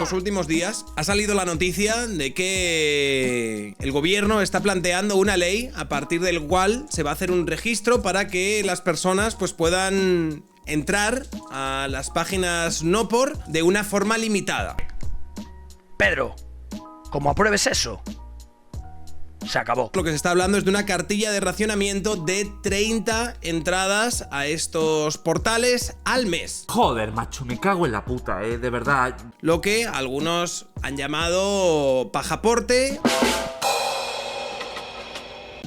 estos últimos días ha salido la noticia de que el gobierno está planteando una ley a partir del cual se va a hacer un registro para que las personas pues puedan entrar a las páginas no-por de una forma limitada. Pedro, como apruebes eso, se acabó. Lo que se está hablando es de una cartilla de racionamiento de 30 entradas a estos portales al mes. Joder, macho, me cago en la puta, de verdad. Lo que algunos han llamado pajaporte.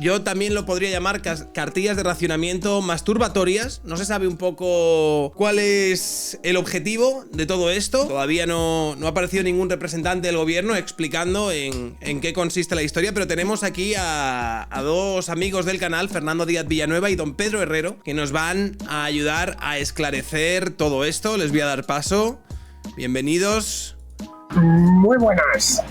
Yo también lo podría llamar cartillas de racionamiento masturbatorias. No se sabe un poco cuál es el objetivo de todo esto. Todavía no ha aparecido ningún representante del gobierno explicando en qué consiste la historia, pero tenemos aquí a dos amigos del canal, Fernando Díaz Villanueva y don Pedro Herrero, que nos van a ayudar a esclarecer todo esto. Les voy a dar paso. Bienvenidos. Muy buenas.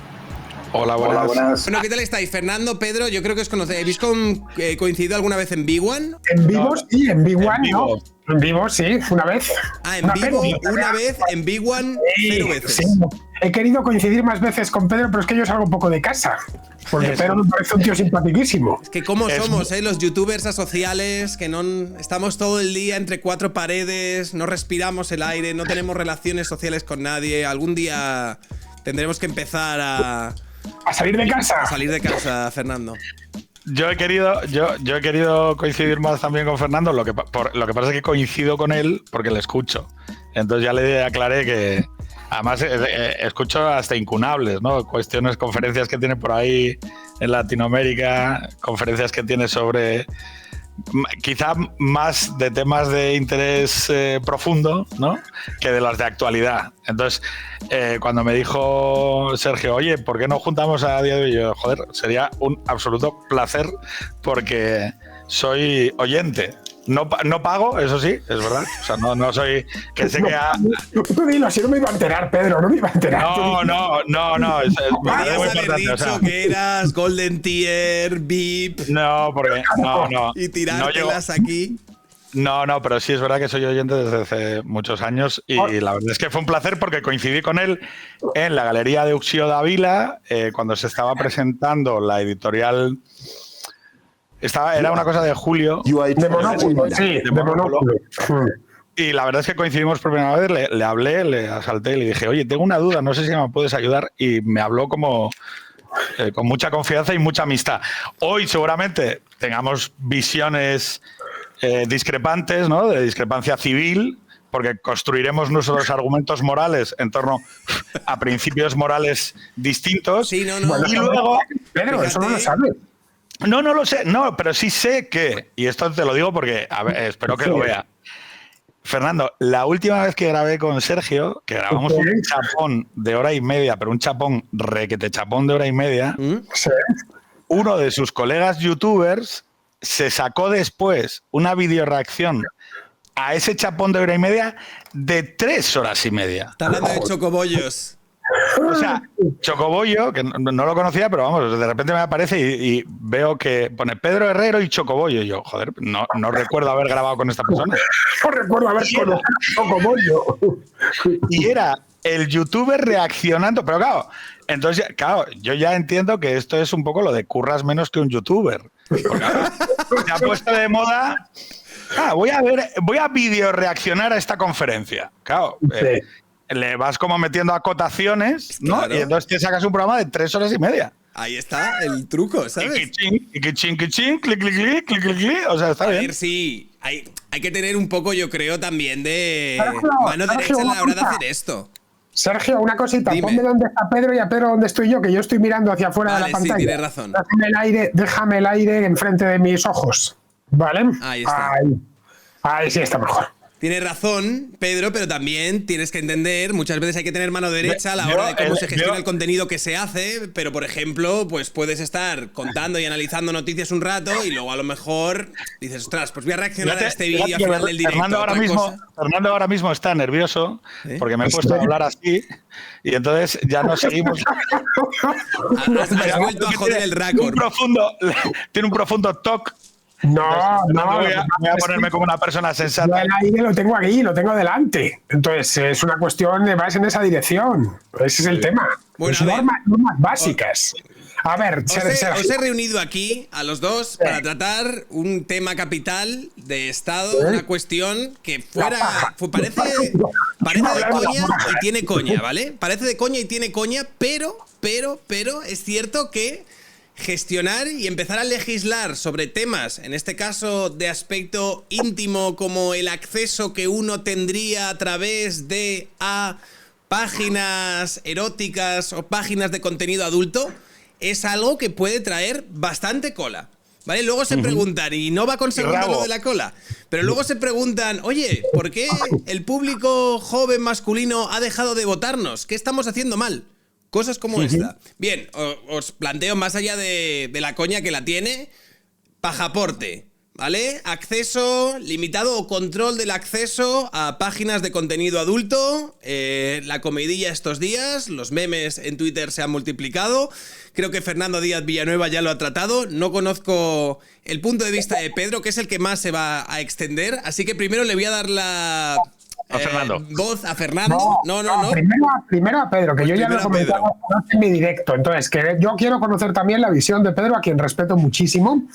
Hola, buenas. Bueno, ¿qué tal estáis? Fernando, Pedro, yo creo que os conocéis. ¿Habéis coincidido alguna vez en Big One? En vivo, sí, en Big One, ¿no? En vivo, sí, una vez. Ah, en vivo, una vez, en Big One, 0 veces. Sí. He querido coincidir más veces con Pedro, pero es que yo salgo un poco de casa. Porque Pedro me parece un tío simpaticísimo. Es que cómo somos, los youtubers asociales, que no estamos todo el día entre cuatro paredes, no respiramos el aire, no tenemos relaciones sociales con nadie. Algún día tendremos que empezar a salir de casa. A salir de casa, Fernando. Yo he querido coincidir más también con Fernando, lo que pasa es que coincido con él porque le escucho. Entonces ya le aclaré que además escucho hasta incunables, ¿no? Conferencias que tiene por ahí en Latinoamérica, conferencias que tiene sobre quizá más de temas de interés profundo, ¿no?, que de las de actualidad. Entonces, cuando me dijo Sergio, oye, ¿por qué no juntamos a día de hoy? Yo, joder, sería un absoluto placer porque soy oyente. No pago, eso sí, es verdad. O sea, no soy... Que sé que... Tú dilo, así no me iba a enterar, Pedro, no me iba a enterar. No. Podrías haber dicho que eras Golden Tier, VIP... No, porque... No. Y tirártelas aquí... No, pero sí es verdad que soy oyente desde hace muchos años y la verdad es que fue un placer porque coincidí con él en la Galería de Uxío Dávila cuando se estaba presentando la editorial... Era una cosa de Julio. De Monóculo, sí, de Monóculo. Y la verdad es que coincidimos por primera vez, le hablé, le asalté y le dije, oye, tengo una duda, no sé si me puedes ayudar. Y me habló como con mucha confianza y mucha amistad. Hoy seguramente tengamos visiones discrepantes, ¿no?, de discrepancia civil, porque construiremos nuestros argumentos morales en torno a principios morales distintos. Sí, no. Bueno, y luego... Pedro, eso no lo sabes. No lo sé, no, pero sí sé que, y esto te lo digo porque espero que lo vea. Fernando, la última vez que grabé con Sergio, que grabamos un chapón de hora y media, pero un chapón requete chapón de hora y media, sí, uno de sus colegas youtubers se sacó después una videoreacción a ese chapón de hora y media de 3 horas y media. Está hablando de chocobollos. O sea, Chocobollo, que no lo conocía, pero vamos, de repente me aparece y veo que pone Pedro Herrero y Chocobollo. Y yo, joder, no recuerdo haber grabado con esta persona. No recuerdo haber conocido Chocobollo. Y era el youtuber reaccionando, pero entonces, yo ya entiendo que esto es un poco lo de curras menos que un youtuber. Porque, se ha puesto de moda. Voy a video reaccionar a esta conferencia. Claro. Sí. Le vas como metiendo acotaciones, ¿no? Claro. Y entonces te sacas un programa de 3 horas y media. Ahí está el truco, ¿sabes? Y que ching, clic, clic. O sea, está bien. A ver, sí. Hay que tener un poco, yo creo, también de Sergio, mano derecha a la hora de hacer esto. Sergio, una cosita. Dime. Ponme dónde está Pedro y a Pedro dónde estoy yo, que yo estoy mirando hacia afuera de la pantalla. Sí, tienes razón. Déjame el aire enfrente de mis ojos. ¿Vale? Ahí está. Ahí sí está mejor. Tienes razón, Pedro, pero también tienes que entender, muchas veces hay que tener mano derecha a la hora de cómo se gestiona el contenido que se hace, pero por ejemplo, pues puedes estar contando y analizando noticias un rato y luego a lo mejor dices, ostras, pues voy a reaccionar a este vídeo al final del directo. Fernando ahora mismo está nervioso porque me he puesto a hablar así y entonces ya no seguimos. Has vuelto a joder el récord. Tiene un profundo TOC No, voy a ponerme como una persona sensata. El aire lo tengo aquí, lo tengo delante. Entonces, es una cuestión de más en esa dirección. Ese es el tema. Bueno, Es normas básicas. A ver, os he reunido aquí a los dos para tratar un tema capital de Estado, una cuestión que parece de coña y tiene coña, ¿vale? Parece de coña y tiene coña, pero es cierto que gestionar y empezar a legislar sobre temas, en este caso de aspecto íntimo, como el acceso que uno tendría a través de páginas eróticas o páginas de contenido adulto, es algo que puede traer bastante cola, ¿vale? Luego se preguntan, y no va con segundo lo de la cola, pero luego se preguntan, oye, ¿por qué el público joven masculino ha dejado de votarnos? ¿Qué estamos haciendo mal? Cosas como esta. Bien, os planteo más allá de la coña que la tiene, pajaporte, ¿vale? Acceso limitado o control del acceso a páginas de contenido adulto. La comidilla estos días, los memes en Twitter se han multiplicado. Creo que Fernando Díaz Villanueva ya lo ha tratado. No conozco el punto de vista de Pedro, que es el que más se va a extender. Así que primero le voy a dar la voz a Fernando. No. Primero a Pedro, que Pues yo ya lo he comentado en mi directo. Entonces, que yo quiero conocer también la visión de Pedro, a quien respeto muchísimo.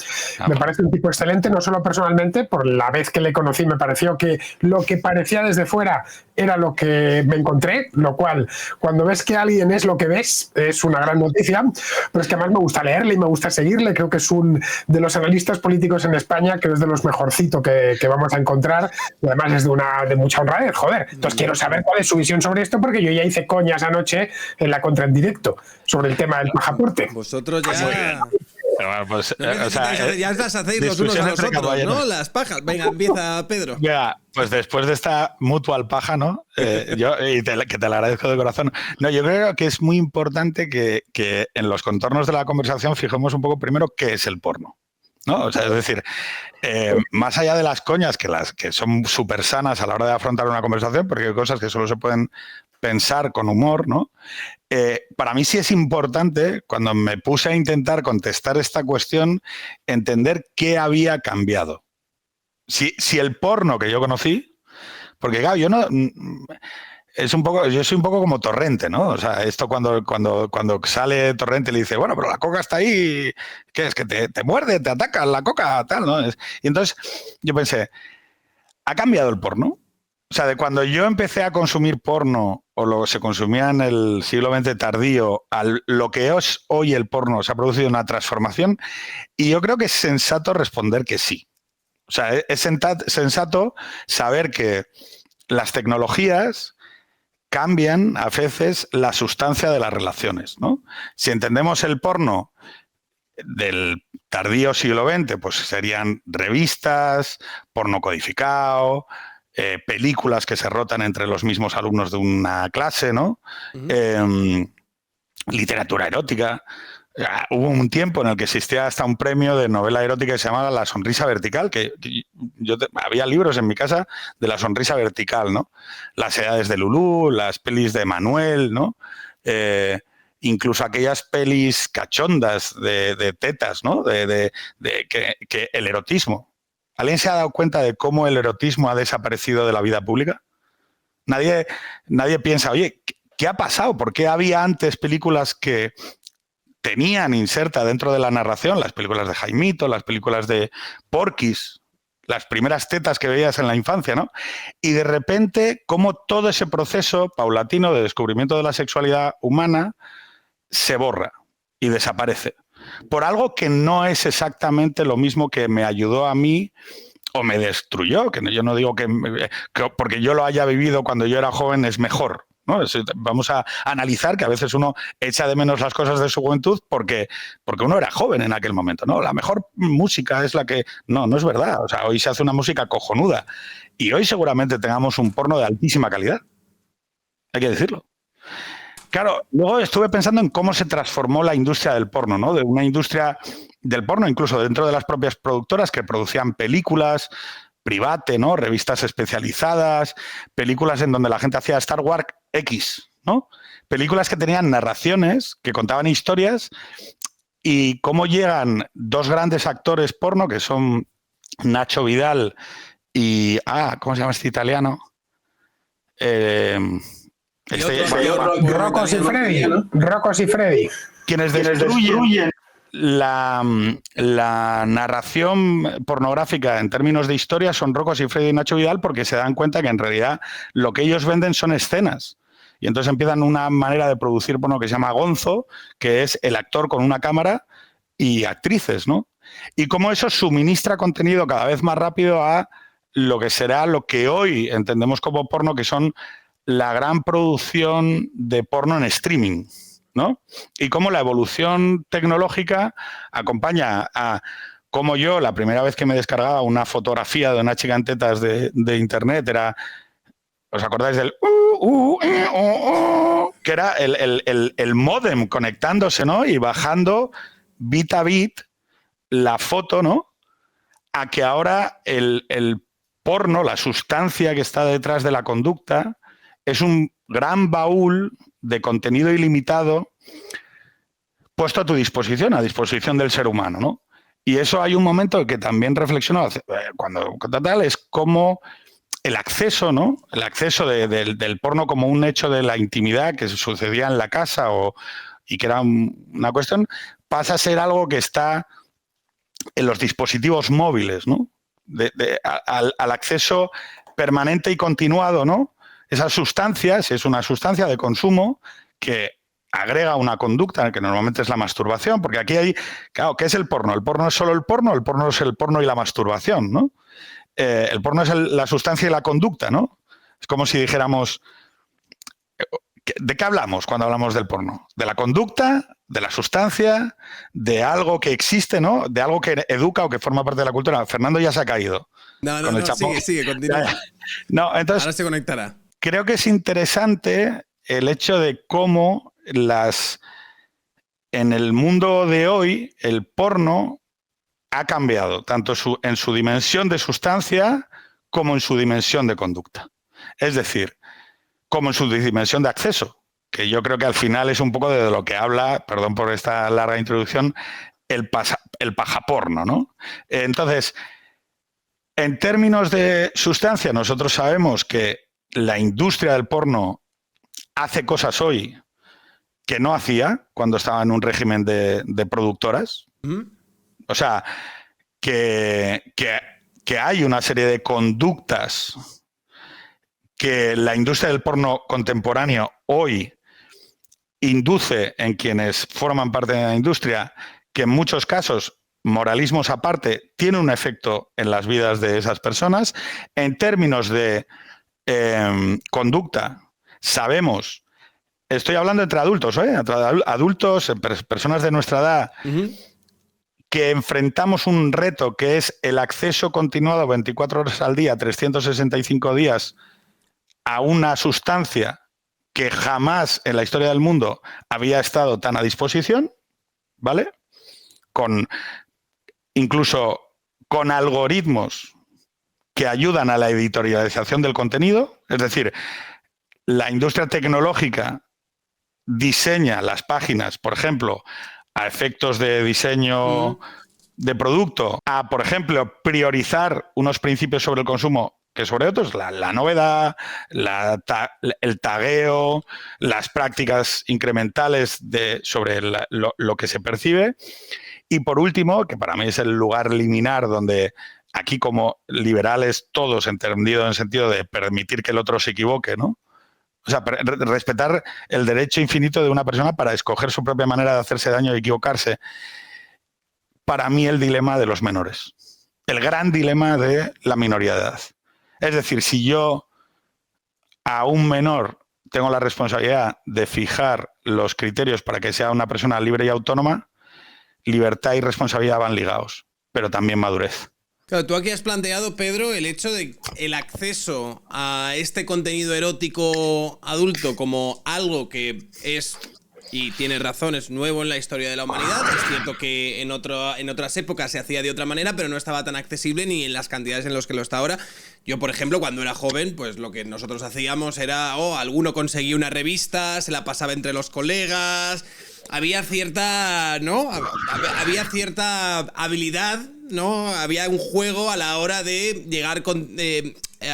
Me parece un tipo excelente, no solo personalmente, por la vez que le conocí me pareció que lo que parecía desde fuera era lo que me encontré, lo cual, cuando ves que alguien es lo que ves, es una gran noticia. Pero es que además me gusta leerle y me gusta seguirle. Creo que es un de los analistas políticos en España, que es de los mejorcitos que vamos a encontrar. Y además es de mucha honradez. Joder, entonces quiero saber cuál es su visión sobre esto, porque yo ya hice coñas anoche en la contra en directo sobre el tema del pasaporte. Vosotros ya... Pues, ya las hacéis los unos a los otros, ¿no? Las pajas. Venga, empieza Pedro. Ya, pues después de esta mutual paja, ¿no? Que te lo agradezco de corazón. No, yo creo que es muy importante que en los contornos de la conversación fijemos un poco primero qué es el porno, ¿no? O sea, es decir, más allá de las coñas, que son súper sanas a la hora de afrontar una conversación, porque hay cosas que solo se pueden pensar con humor, ¿no? Para mí sí es importante, cuando me puse a intentar contestar esta cuestión, entender qué había cambiado. Si el porno que yo conocí, porque claro, yo soy un poco como Torrente, ¿no? O sea, esto cuando sale Torrente le dice, bueno, pero la coca está ahí, ¿qué es? Que te muerde, te ataca la coca, tal, ¿no? Y entonces yo pensé, ¿ha cambiado el porno? O sea, de cuando yo empecé a consumir porno, o lo que se consumía en el siglo XX tardío, a lo que es hoy el porno, se ha producido una transformación, y yo creo que es sensato responder que sí. O sea, es sensato saber que las tecnologías cambian a veces la sustancia de las relaciones, ¿no? Si entendemos el porno del tardío siglo XX, pues serían revistas, porno codificado, películas que se rotan entre los mismos alumnos de una clase, ¿no? Literatura erótica. Hubo un tiempo en el que existía hasta un premio de novela erótica que se llamaba La sonrisa vertical, había libros en mi casa de La sonrisa vertical, ¿no? Las edades de Lulú, las pelis de Manuel, ¿no? Incluso aquellas pelis cachondas de tetas, ¿no? Que el erotismo. ¿Alguien se ha dado cuenta de cómo el erotismo ha desaparecido de la vida pública? Nadie piensa, oye, ¿qué ha pasado? ¿Por qué había antes películas que tenían inserta dentro de la narración, las películas de Jaimito, las películas de Porky's, las primeras tetas que veías en la infancia, ¿no? Y de repente, cómo todo ese proceso paulatino de descubrimiento de la sexualidad humana se borra y desaparece. Por algo que no es exactamente lo mismo que me ayudó a mí o me destruyó, que yo no digo que porque yo lo haya vivido cuando yo era joven es mejor, ¿no? Vamos a analizar que a veces uno echa de menos las cosas de su juventud porque uno era joven en aquel momento, ¿no? La mejor música es la que... No es verdad. O sea, hoy se hace una música cojonuda y hoy seguramente tengamos un porno de altísima calidad. Hay que decirlo. Claro, luego estuve pensando en cómo se transformó la industria del porno, ¿no? De una industria del porno, incluso dentro de las propias productoras que producían películas, Private, ¿no? Revistas especializadas, películas en donde la gente hacía Star Wars X, ¿no? Películas que tenían narraciones, que contaban historias, y cómo llegan dos grandes actores porno, que son Nacho Vidal y... ¿cómo se llama este italiano? Rocco Siffredi, ¿no? Rocco Siffredi. Quienes destruyen la narración pornográfica en términos de historia son Rocco Siffredi y Nacho Vidal, porque se dan cuenta que en realidad lo que ellos venden son escenas. Y entonces empiezan una manera de producir porno que se llama gonzo, que es el actor con una cámara y actrices, ¿no? Y cómo eso suministra contenido cada vez más rápido a lo que será lo que hoy entendemos como porno, que son la gran producción de porno en streaming, ¿no? Y cómo la evolución tecnológica acompaña a cómo yo, la primera vez que me descargaba una fotografía de una chica en tetas de internet era... ¿Os acordáis del que era el módem conectándose, ¿no? Y bajando bit a bit la foto, ¿no? A que ahora el porno, la sustancia que está detrás de la conducta, es un gran baúl de contenido ilimitado puesto a tu disposición, a disposición del ser humano, ¿no? Y eso hay un momento en que también reflexiono cuando tal, es como el acceso, ¿no? El acceso del porno como un hecho de la intimidad que sucedía en la casa y que era una cuestión, pasa a ser algo que está en los dispositivos móviles, ¿no? Al acceso permanente y continuado, ¿no? Esas sustancias, es una sustancia de consumo que agrega una conducta que normalmente es la masturbación, porque aquí hay, claro, ¿qué es el porno? ¿El porno es solo el porno es el porno y la masturbación, ¿no? El porno es la sustancia y la conducta, ¿no? Es como si dijéramos, ¿de qué hablamos cuando hablamos del porno? De la conducta, de la sustancia, de algo que existe, ¿no? De algo que educa o que forma parte de la cultura. Fernando ya se ha caído. No, sigue, continúa. No, entonces, ahora se conectará. Creo que es interesante el hecho de cómo en el mundo de hoy el porno ha cambiado, tanto en su dimensión de sustancia como en su dimensión de conducta. Es decir, como en su dimensión de acceso, que yo creo que al final es un poco de lo que habla, perdón por esta larga introducción, el pajaporno, ¿no? Entonces, en términos de sustancia, nosotros sabemos que la industria del porno hace cosas hoy que no hacía cuando estaba en un régimen de productoras. O sea, que hay una serie de conductas que la industria del porno contemporáneo hoy induce en quienes forman parte de la industria, que en muchos casos, moralismos aparte, tiene un efecto en las vidas de esas personas. En términos de conducta, sabemos, estoy hablando entre adultos, entre adultos, personas de nuestra edad, que enfrentamos un reto que es el acceso continuado 24 horas al día, 365 días, a una sustancia que jamás en la historia del mundo había estado tan a disposición, ¿vale? Incluso con algoritmos que ayudan a la editorialización del contenido, es decir, la industria tecnológica diseña las páginas, por ejemplo, a efectos de diseño de producto, a, por ejemplo, priorizar unos principios sobre el consumo que sobre otros, la novedad, el tagueo, las prácticas incrementales sobre lo que se percibe. Y por último, que para mí es el lugar liminar donde aquí como liberales todos entendido en el sentido de permitir que el otro se equivoque, ¿no? O sea, respetar el derecho infinito de una persona para escoger su propia manera de hacerse daño y equivocarse. Para mí el dilema de los menores. El gran dilema de la minoría de edad. Es decir, si yo a un menor tengo la responsabilidad de fijar los criterios para que sea una persona libre y autónoma, libertad y responsabilidad van ligados, pero también madurez. Claro, tú aquí has planteado, Pedro, el hecho de el acceso a este contenido erótico adulto como algo que es, y tienes razón, es nuevo en la historia de la humanidad. Es cierto que en otras épocas se hacía de otra manera, pero no estaba tan accesible ni en las cantidades en las que lo está ahora. Yo, por ejemplo, cuando era joven, pues lo que nosotros hacíamos era, alguno conseguía una revista, se la pasaba entre los colegas. Había cierta, ¿no? Había cierta habilidad ¿no? Había un juego a la hora de llegar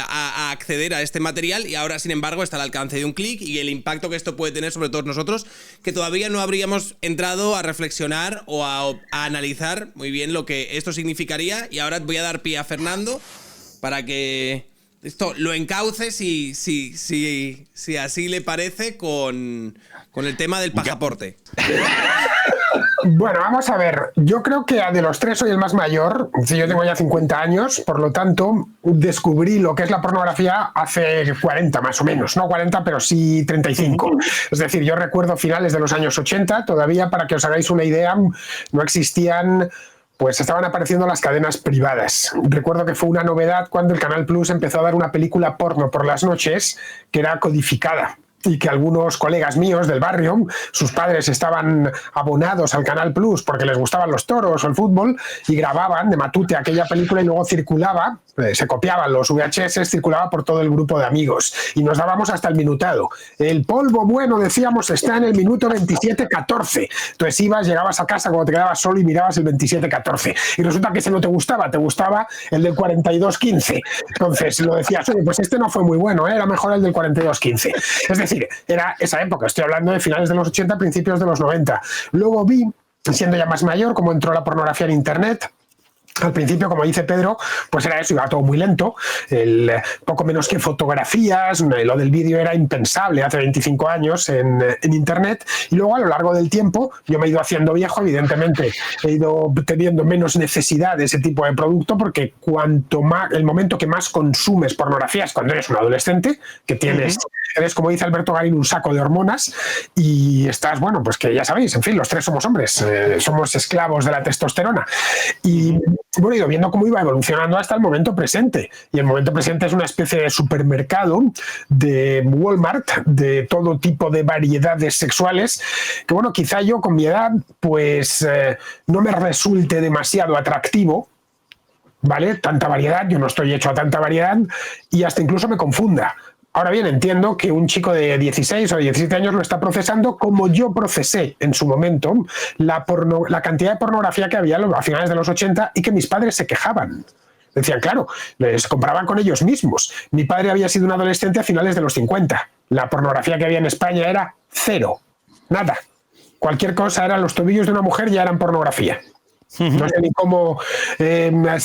a acceder a este material, y ahora, sin embargo, está al alcance de un clic, y el impacto que esto puede tener sobre todos nosotros, que todavía no habríamos entrado a reflexionar o a analizar muy bien lo que esto significaría. Y ahora voy a dar pie a Fernando para que esto lo encauce, si así le parece, con el tema del pasaporte. Bueno, vamos a ver. Yo creo que de los tres soy el más mayor. Yo tengo ya 50 años, por lo tanto, descubrí lo que es la pornografía hace 40 más o menos. No 40, pero sí 35. Es decir, yo recuerdo finales de los años 80, todavía, para que os hagáis una idea, no existían... Pues estaban apareciendo las cadenas privadas. Recuerdo que fue una novedad cuando el Canal Plus empezó a dar una película porno por las noches que era codificada, y que algunos colegas míos del barrio, sus padres estaban abonados al Canal Plus porque les gustaban los toros o el fútbol, y grababan de matute aquella película y luego circulaba, se copiaban los VHS, circulaba por todo el grupo de amigos y nos dábamos hasta el minutado. El polvo bueno, decíamos, está en el minuto 27:14. Entonces ibas, llegabas a casa cuando te quedabas solo y mirabas el 27:14. Y resulta que ese no te gustaba el del 42:15. Entonces lo decías, oye, pues este no fue muy bueno, era mejor el del 42:15. Es decir, era esa época, estoy hablando de finales de los 80, principios de los 90. Luego vi, siendo ya más mayor, cómo entró la pornografía en Internet. Al principio, como dice Pedro, pues era eso, iba todo muy lento, poco menos que fotografías, lo del vídeo era impensable hace 25 años en Internet, y luego a lo largo del tiempo yo me he ido haciendo viejo, evidentemente he ido teniendo menos necesidad de ese tipo de producto, porque cuanto más, el momento que más consumes pornografía es cuando eres un adolescente, que tienes, eres, como dice Alberto Garín, un saco de hormonas, y estás, bueno, pues que ya sabéis, en fin, los tres somos hombres, somos esclavos de la testosterona, y bueno, he ido viendo cómo iba evolucionando hasta el momento presente. Y el momento presente es una especie de supermercado de Walmart, de todo tipo de variedades sexuales, que bueno, quizá yo con mi edad, pues no me resulte demasiado atractivo, ¿vale? Tanta variedad, yo no estoy hecho a tanta variedad, y hasta incluso me confunda. Ahora bien, entiendo que un chico de 16 o 17 años lo está procesando como yo procesé en su momento la cantidad de pornografía que había a finales de los 80 y que mis padres se quejaban. Decían, claro, les comparaban con ellos mismos. Mi padre había sido un adolescente a finales de los 50. La pornografía que había en España era cero, nada. Cualquier cosa, eran los tobillos de una mujer, ya eran pornografía. No sé ni cómo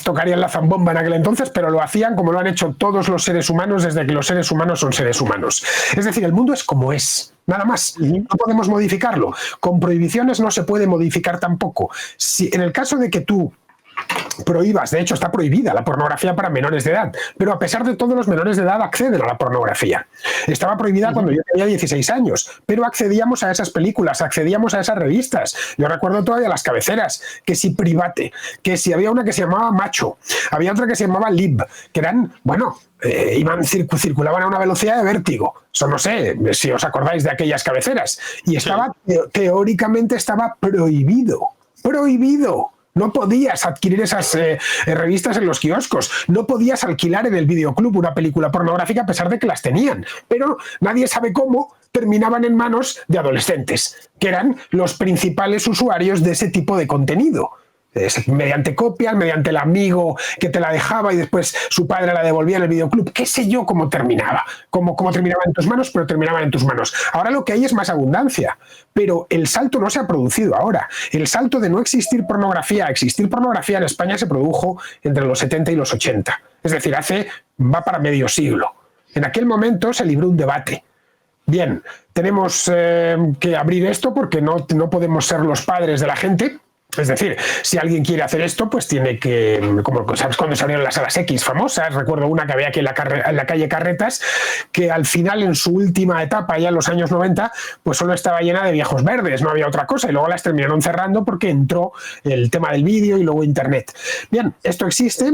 tocarían la zambomba en aquel entonces, pero lo hacían como lo han hecho todos los seres humanos desde que los seres humanos son seres humanos. Es decir, el mundo es como es, nada más. No podemos modificarlo. Con prohibiciones no se puede modificar tampoco. Si, en el caso de que tú prohíbas, de hecho está prohibida la pornografía para menores de edad, pero a pesar de todo los menores de edad acceden a la pornografía. Estaba prohibida cuando yo tenía 16 años, pero accedíamos a esas películas, accedíamos a esas revistas. Yo recuerdo todavía las cabeceras, que si Private, que si había una que se llamaba Macho, había otra que se llamaba Lib, que eran, bueno, circulaban a una velocidad de vértigo. Eso no sé si os acordáis de aquellas cabeceras. Y estaba, teóricamente estaba prohibido. No podías adquirir esas revistas en los kioscos, no podías alquilar en el videoclub una película pornográfica a pesar de que las tenían, pero nadie sabe cómo terminaban en manos de adolescentes, que eran los principales usuarios de ese tipo de contenido. Mediante copias, mediante el amigo que te la dejaba y después su padre la devolvía en el videoclub, qué sé yo cómo terminaba, cómo terminaba en tus manos, pero terminaba en tus manos. Ahora lo que hay es más abundancia, pero el salto no se ha producido ahora. El salto de no existir pornografía a existir pornografía en España se produjo entre los 70 y los 80, es decir, va para medio siglo. En aquel momento se libró un debate. Bien, tenemos que abrir esto porque no podemos ser los padres de la gente. Es decir, si alguien quiere hacer esto, pues tiene que, como sabes, cuando se abrieron las salas X famosas, recuerdo una que había aquí en la calle Carretas, que al final, en su última etapa, ya en los años 90, pues solo estaba llena de viejos verdes, no había otra cosa, y luego las terminaron cerrando porque entró el tema del vídeo y luego Internet. Bien, esto existe,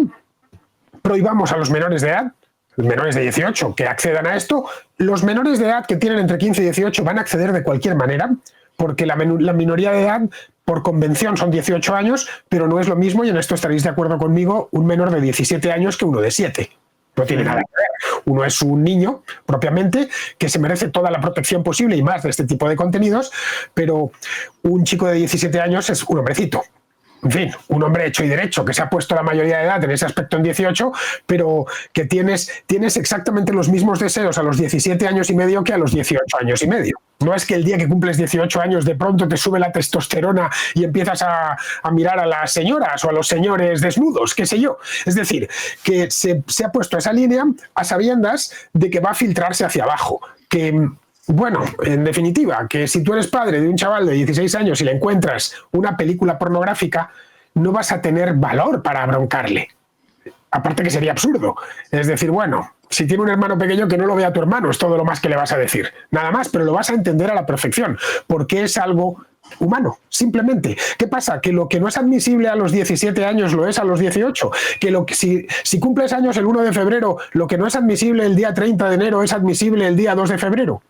prohibamos a los menores de edad, los menores de 18 que accedan a esto, los menores de edad que tienen entre 15 y 18 van a acceder de cualquier manera, porque la minoría de edad, por convención, son 18 años, pero no es lo mismo, y en esto estaréis de acuerdo conmigo, un menor de 17 años que uno de 7. No tiene nada que ver. Uno es un niño, propiamente, que se merece toda la protección posible y más de este tipo de contenidos, pero un chico de 17 años es un hombrecito. en fin, un hombre hecho y derecho, que se ha puesto la mayoría de edad en ese aspecto en 18, pero que tienes exactamente los mismos deseos a los 17 años y medio que a los 18 años y medio. No es que el día que cumples 18 años de pronto te sube la testosterona y empiezas a mirar a las señoras o a los señores desnudos, qué sé yo. Es decir, que se ha puesto esa línea a sabiendas de que va a filtrarse hacia abajo, que... Bueno, en definitiva, que si tú eres padre de un chaval de 16 años y le encuentras una película pornográfica, no vas a tener valor para broncarle. Aparte que sería absurdo. Es decir, bueno, si tiene un hermano pequeño, que no lo vea a tu hermano, es todo lo más que le vas a decir. Nada más, pero lo vas a entender a la perfección, porque es algo humano, simplemente. ¿Qué pasa? Que lo que no es admisible a los 17 años lo es a los 18. Que si cumples años el 1 de febrero, lo que no es admisible el día 30 de enero es admisible el día 2 de febrero.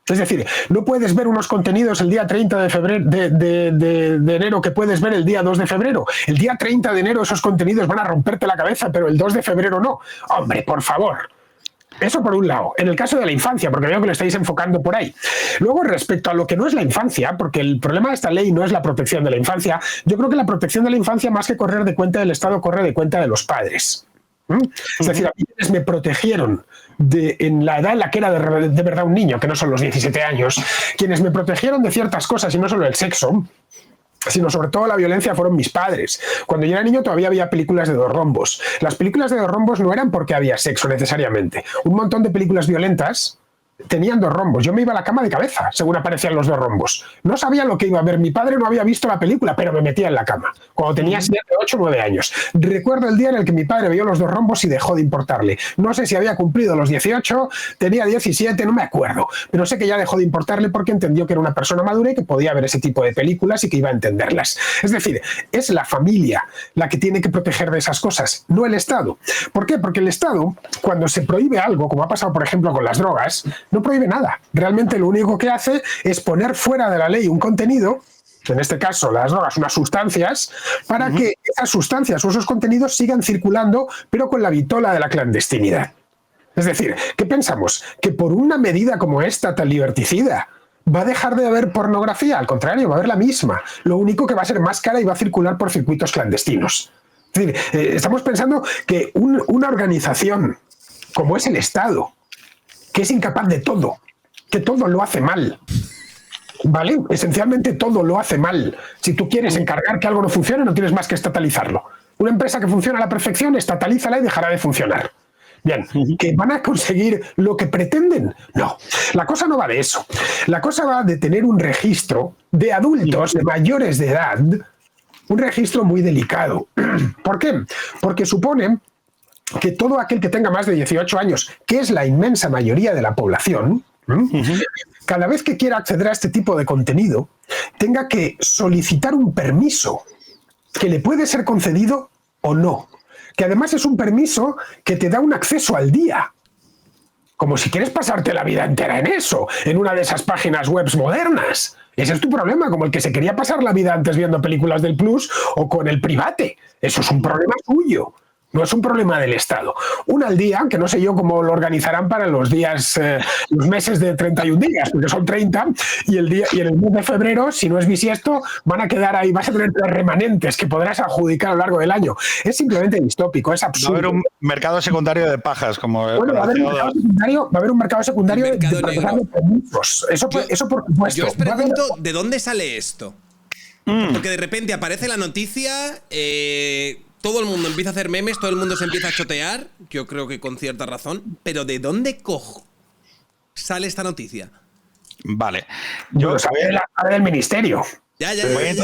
Es decir, no puedes ver unos contenidos el día 30 de febrero de enero que puedes ver el día 2 de febrero. El día 30 de enero esos contenidos van a romperte la cabeza, pero el 2 de febrero no. Hombre, por favor. Eso por un lado, en el caso de la infancia, porque veo que lo estáis enfocando por ahí. Luego, respecto a lo que no es la infancia, porque el problema de esta ley no es la protección de la infancia, yo creo que la protección de la infancia, más que correr de cuenta del Estado, corre de cuenta de los padres. Es decir, a mí me protegieron en la edad en la que era de verdad un niño, que no son los 17 años, quienes me protegieron de ciertas cosas, y no solo el sexo, sino sobre todo la violencia, fueron mis padres. Cuando yo era niño todavía había películas de dos rombos. Las películas de dos rombos no eran porque había sexo necesariamente. Un montón de películas violentas tenían dos rombos. Yo me iba a la cama de cabeza según aparecían los dos rombos. No sabía lo que iba a ver. Mi padre no había visto la película, pero me metía en la cama cuando tenía 7, 8, 9 años. Recuerdo el día en el que mi padre vio los dos rombos y dejó de importarle. No sé si había cumplido los 18, tenía 17, no me acuerdo, pero sé que ya dejó de importarle porque entendió que era una persona madura y que podía ver ese tipo de películas y que iba a entenderlas. Es decir, es la familia la que tiene que proteger de esas cosas, no el Estado. ¿Por qué? Porque el Estado, cuando se prohíbe algo, como ha pasado por ejemplo con las drogas, no prohíbe nada. Realmente lo único que hace es poner fuera de la ley un contenido, en este caso las drogas, unas sustancias, para que esas sustancias o esos contenidos sigan circulando, pero con la vitola de la clandestinidad. Es decir, ¿qué pensamos? ¿Que por una medida como esta tan liberticida va a dejar de haber pornografía? Al contrario, va a haber la misma. Lo único que va a ser más cara y va a circular por circuitos clandestinos. Es decir, estamos pensando que una organización como es el Estado, que es incapaz de todo, que todo lo hace mal, ¿vale? Esencialmente todo lo hace mal. Si tú quieres encargar que algo no funcione, no tienes más que estatalizarlo. Una empresa que funciona a la perfección, estatalízala y dejará de funcionar. Bien, ¿que van a conseguir lo que pretenden? No, la cosa no va de eso. La cosa va de tener un registro de adultos, de mayores de edad, un registro muy delicado. ¿Por qué? Porque supone que todo aquel que tenga más de 18 años, que es la inmensa mayoría de la población, cada vez que quiera acceder a este tipo de contenido, tenga que solicitar un permiso que le puede ser concedido o no. Que además es un permiso que te da un acceso al día. Como si quieres pasarte la vida entera en eso, en una de esas páginas web modernas. Ese es tu problema, como el que se quería pasar la vida antes viendo películas del Plus o con el Private. Eso es un problema suyo. No es un problema del Estado. Un al día, que no sé yo cómo lo organizarán para los días, los meses de 31 días, porque son 30, y en el mes de febrero, si no es bisiesto, van a quedar ahí, vas a tener 3 remanentes que podrás adjudicar a lo largo del año. Es simplemente distópico, es absurdo. Va a haber un mercado secundario de pajas, como... Bueno, va a haber un mercado secundario de permisos. Eso por supuesto. Yo os pregunto, ¿de dónde sale esto? Porque de repente aparece la noticia... todo el mundo empieza a hacer memes, todo el mundo se empieza a chotear, yo creo que con cierta razón, pero ¿de dónde cojo sale esta noticia? Vale. Yo sabe del ministerio. Ya,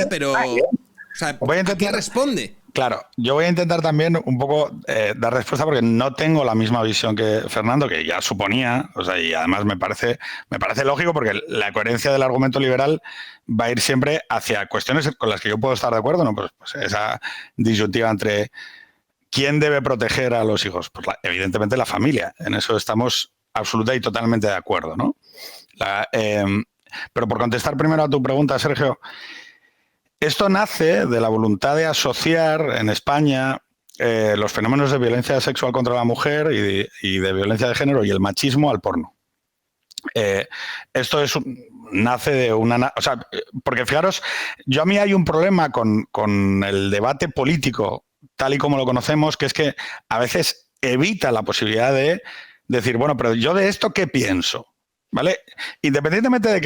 pero... O sea, ¿a qué responde? Claro, yo voy a intentar también un poco dar respuesta porque no tengo la misma visión que Fernando, que ya suponía, o sea, y además me parece lógico porque la coherencia del argumento liberal va a ir siempre hacia cuestiones con las que yo puedo estar de acuerdo, ¿no? Pues esa disyuntiva entre quién debe proteger a los hijos. Pues evidentemente la familia, en eso estamos absoluta y totalmente de acuerdo, ¿no? Pero por contestar primero a tu pregunta, Sergio, esto nace de la voluntad de asociar en España los fenómenos de violencia sexual contra la mujer y de violencia de género y el machismo al porno. Esto nace de una... O sea, porque fijaros, a mí hay un problema con el debate político, tal y como lo conocemos, que es que a veces evita la posibilidad de decir, bueno, pero yo de esto, ¿qué pienso? ¿Vale? Independientemente de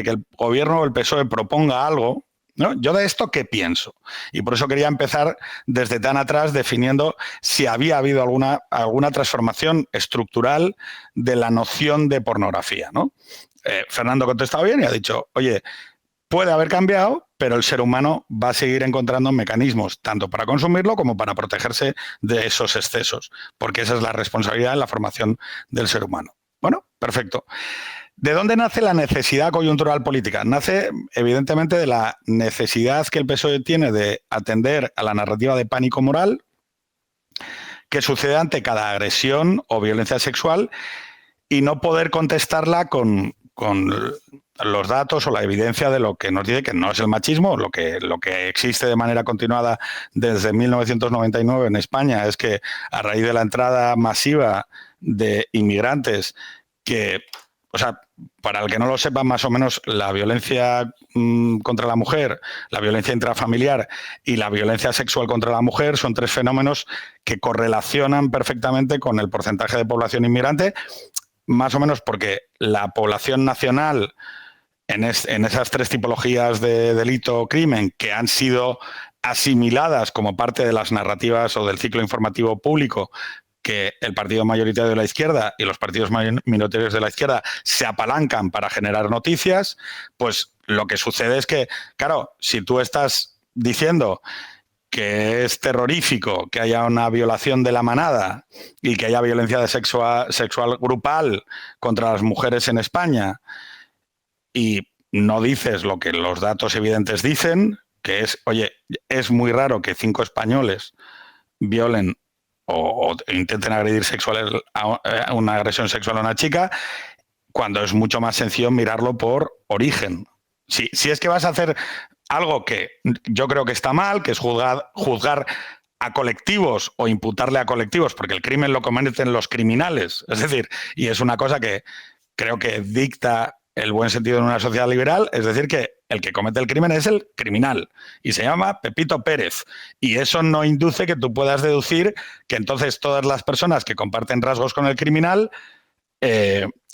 que el gobierno o el PSOE proponga algo, ¿no? Yo de esto, ¿qué pienso? Y por eso quería empezar desde tan atrás definiendo si había habido alguna transformación estructural de la noción de pornografía, ¿no? Fernando ha contestado bien y ha dicho, oye, puede haber cambiado, pero el ser humano va a seguir encontrando mecanismos tanto para consumirlo como para protegerse de esos excesos, porque esa es la responsabilidad en la formación del ser humano. Bueno, perfecto. ¿De dónde nace la necesidad coyuntural política? Nace, evidentemente, de la necesidad que el PSOE tiene de atender a la narrativa de pánico moral que sucede ante cada agresión o violencia sexual y no poder contestarla con los datos o la evidencia de lo que nos dice que no es el machismo. Lo que existe de manera continuada desde 1999 en España es que a raíz de la entrada masiva de inmigrantes que... O sea, para el que no lo sepa, más o menos la violencia contra la mujer, la violencia intrafamiliar y la violencia sexual contra la mujer son tres fenómenos que correlacionan perfectamente con el porcentaje de población inmigrante, más o menos porque la población nacional en esas tres tipologías de delito o crimen que han sido asimiladas como parte de las narrativas o del ciclo informativo público que el partido mayoritario de la izquierda y los partidos minoritarios de la izquierda se apalancan para generar noticias, pues lo que sucede es que, claro, si tú estás diciendo que es terrorífico que haya una violación de la manada y que haya violencia sexual grupal contra las mujeres en España y no dices lo que los datos evidentes dicen, que es, oye, es muy raro que 5 españoles violen o intenten agredir a una agresión sexual a una chica, cuando es mucho más sencillo mirarlo por origen. Si es que vas a hacer algo que yo creo que está mal, que es juzgar a colectivos o imputarle a colectivos, porque el crimen lo cometen los criminales, es decir, y es una cosa que creo que dicta el buen sentido en una sociedad liberal, es decir, que el que comete el crimen es el criminal y se llama Pepito Pérez. Y eso no induce que tú puedas deducir que entonces todas las personas que comparten rasgos con el criminal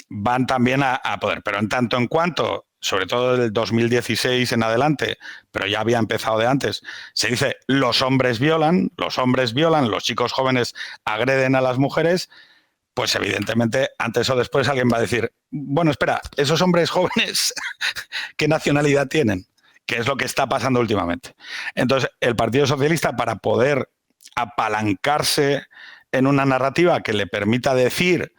van también a poder. Pero en tanto en cuanto, sobre todo del 2016 en adelante, pero ya había empezado de antes, se dice los hombres violan, los chicos jóvenes agreden a las mujeres, pues evidentemente antes o después alguien va a decir, bueno, espera, esos hombres jóvenes, ¿qué nacionalidad tienen? Que es lo que está pasando últimamente. Entonces, el Partido Socialista, para poder apalancarse en una narrativa que le permita decir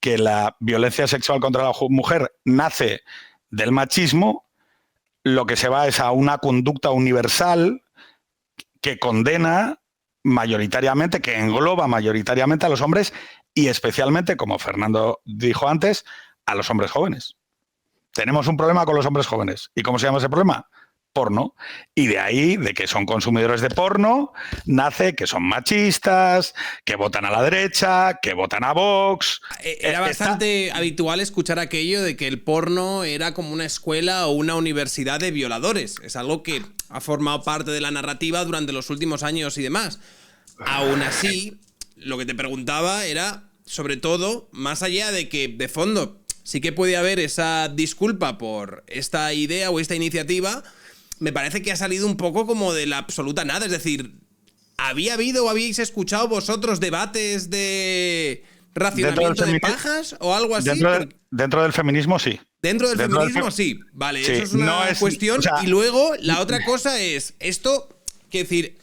que la violencia sexual contra la mujer nace del machismo, lo que se va es a una conducta universal que condena mayoritariamente, que engloba mayoritariamente a los hombres y especialmente, como Fernando dijo antes, a los hombres jóvenes. Tenemos un problema con los hombres jóvenes. ¿Y cómo se llama ese problema? Porno. Y de ahí, de que son consumidores de porno, nace que son machistas, que votan a la derecha, que votan a Vox. Era bastante habitual escuchar aquello de que el porno era como una escuela o una universidad de violadores. Es algo que ha formado parte de la narrativa durante los últimos años y demás. Aún así, lo que te preguntaba era, sobre todo, más allá de que, de fondo, sí que puede haber esa disculpa por esta idea o esta iniciativa, me parece que ha salido un poco como de la absoluta nada. Es decir, ¿había habido o habíais escuchado vosotros debates de racionamiento de pajas o algo así? Dentro del feminismo, sí. Dentro del feminismo, sí. Vale, sí, eso es una cuestión. O sea, y luego, la otra cosa es, esto, que decir...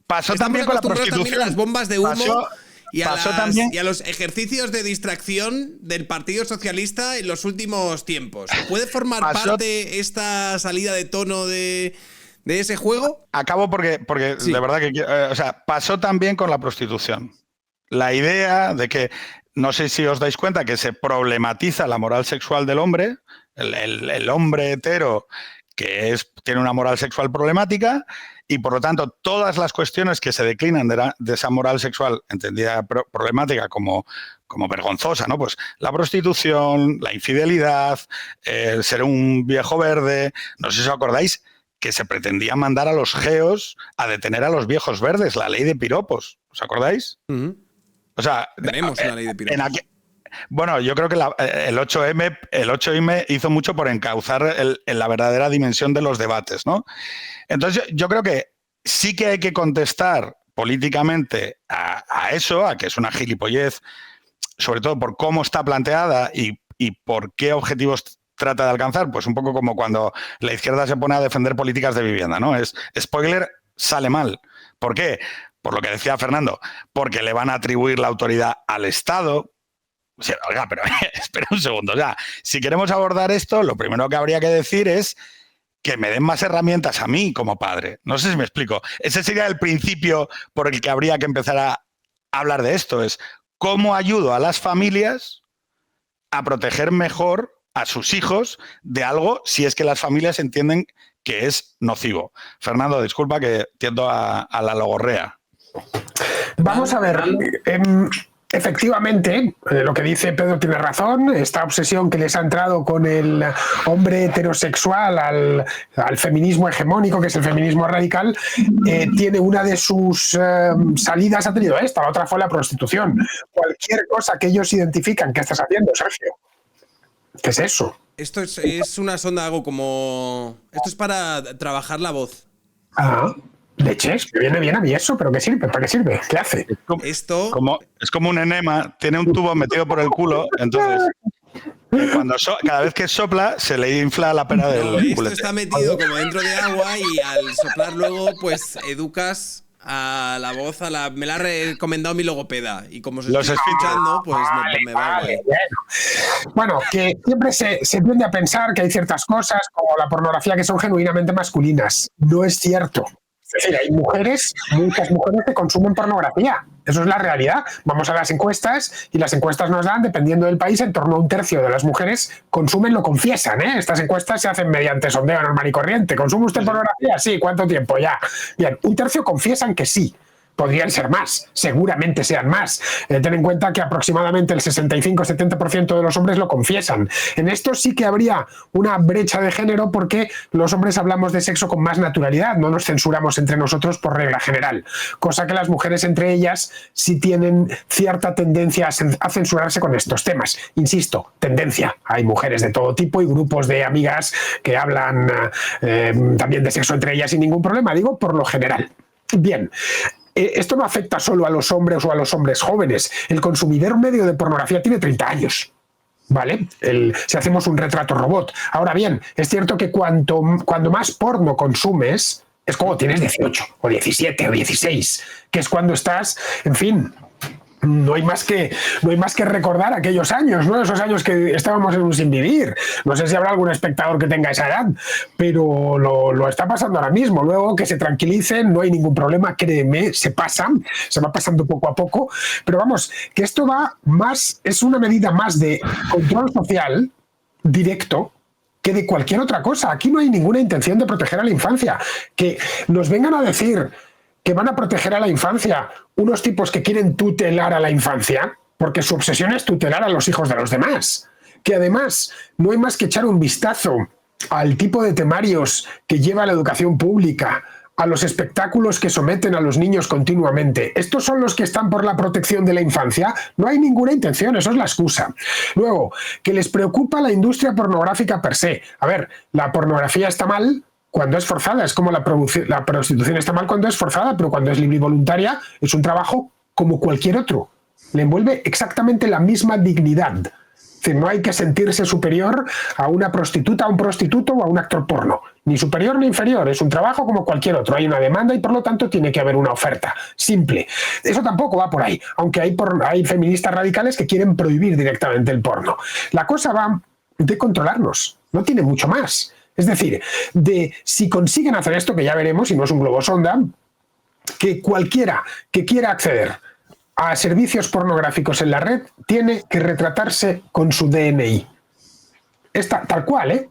Pasó también con la prostitución. También a las bombas de humo y a los ejercicios de distracción del Partido Socialista en los últimos tiempos. ¿Puede formar parte esta salida de tono de ese juego? Acabo porque sí. De verdad que... o sea, pasó también con la prostitución. La idea de que, no sé si os dais cuenta, que se problematiza la moral sexual del hombre, el hombre hetero que tiene una moral sexual problemática, y por lo tanto todas las cuestiones que se declinan de esa moral sexual entendida problemática como vergonzosa, ¿no? Pues la prostitución, la infidelidad, el ser un viejo verde, no sé si os acordáis que se pretendía mandar a los geos a detener a los viejos verdes, la ley de piropos, ¿os acordáis? O sea, tenemos una ley de piropos. Bueno, yo creo que el 8M hizo mucho por encauzar la verdadera dimensión de los debates, ¿no? Entonces, yo creo que sí que hay que contestar políticamente a eso, a que es una gilipollez, sobre todo por cómo está planteada y por qué objetivos trata de alcanzar. Pues un poco como cuando la izquierda se pone a defender políticas de vivienda, ¿no? Spoiler, sale mal. ¿Por qué? Por lo que decía Fernando, porque le van a atribuir la autoridad al Estado. O sea, oiga, pero espera un segundo. O sea, si queremos abordar esto, lo primero que habría que decir es que me den más herramientas a mí como padre. No sé si me explico. Ese sería el principio por el que habría que empezar a hablar de esto. Es cómo ayudo a las familias a proteger mejor a sus hijos de algo si es que las familias entienden que es nocivo. Fernando, disculpa que tiendo a la logorrea. Vamos a ver. Efectivamente, lo que dice Pedro tiene razón. Esta obsesión que les ha entrado con el hombre heterosexual al feminismo hegemónico, que es el feminismo radical, tiene una de sus salidas, ha tenido esta, la otra fue la prostitución. Cualquier cosa que ellos identifican, ¿qué estás haciendo, Sergio? ¿Qué es eso? Esto es una sonda, algo como... Esto es para trabajar la voz. Ah, leches, me viene bien a mí eso, pero ¿qué sirve? ¿Para qué sirve? ¿Qué hace? Es como un enema, tiene un tubo metido por el culo, entonces cada vez que sopla se le infla la pera del esto culete. Está metido como dentro de agua y al soplar luego pues educas a la voz, me la ha recomendado mi logopeda y como se está escuchando pues me va guay. Bueno, que siempre se tiende a pensar que hay ciertas cosas como la pornografía que son genuinamente masculinas. No es cierto. Es decir, hay muchas mujeres que consumen pornografía. Eso es la realidad. Vamos a las encuestas y las encuestas nos dan, dependiendo del país, en torno a 1/3 de las mujeres consumen, lo confiesan, ¿eh? Estas encuestas se hacen mediante sondeo normal y corriente. ¿Consume usted pornografía? Sí. ¿Cuánto tiempo? Ya. Bien, 1/3 confiesan que sí. Podrían ser más, seguramente sean más. Ten en cuenta que aproximadamente el 65-70% de los hombres lo confiesan. En esto sí que habría una brecha de género porque los hombres hablamos de sexo con más naturalidad, no nos censuramos entre nosotros por regla general, cosa que las mujeres entre ellas sí tienen cierta tendencia a censurarse con estos temas. Insisto, tendencia. Hay mujeres de todo tipo y grupos de amigas que hablan también de sexo entre ellas sin ningún problema, digo por lo general. Bien. Esto no afecta solo a los hombres o a los hombres jóvenes. El consumidor medio de pornografía tiene 30 años. ¿Vale? Si hacemos un retrato robot. Ahora bien, es cierto que cuando más porno consumes, es como tienes 18, o 17, o 16, que es cuando estás, en fin... No hay más que recordar aquellos años, ¿no? Esos años que estábamos en un sin vivir. No sé si habrá algún espectador que tenga esa edad, pero lo está pasando ahora mismo. Luego que se tranquilicen, no hay ningún problema, créeme, se va pasando poco a poco. Pero vamos, que esto va más, es una medida más de control social directo que de cualquier otra cosa. Aquí no hay ninguna intención de proteger a la infancia. Que nos vengan a decir que van a proteger a la infancia unos tipos que quieren tutelar a la infancia, porque su obsesión es tutelar a los hijos de los demás. Que además no hay más que echar un vistazo al tipo de temarios que lleva la educación pública, a los espectáculos que someten a los niños continuamente. ¿Estos son los que están por la protección de la infancia? No hay ninguna intención, eso es la excusa. Luego, que les preocupa la industria pornográfica per se. A ver, la pornografía está mal cuando es forzada, es como la prostitución está mal cuando es forzada, pero cuando es libre y voluntaria es un trabajo como cualquier otro. Le envuelve exactamente la misma dignidad. Es decir, no hay que sentirse superior a una prostituta, a un prostituto o a un actor porno. Ni superior ni inferior, es un trabajo como cualquier otro. Hay una demanda y por lo tanto tiene que haber una oferta. Simple. Eso tampoco va por ahí, aunque hay feministas radicales que quieren prohibir directamente el porno. La cosa va de controlarnos, no tiene mucho más. Es decir, de si consiguen hacer esto, que ya veremos, y no es un globo sonda, que cualquiera que quiera acceder a servicios pornográficos en la red tiene que retratarse con su DNI. Tal cual, ¿eh?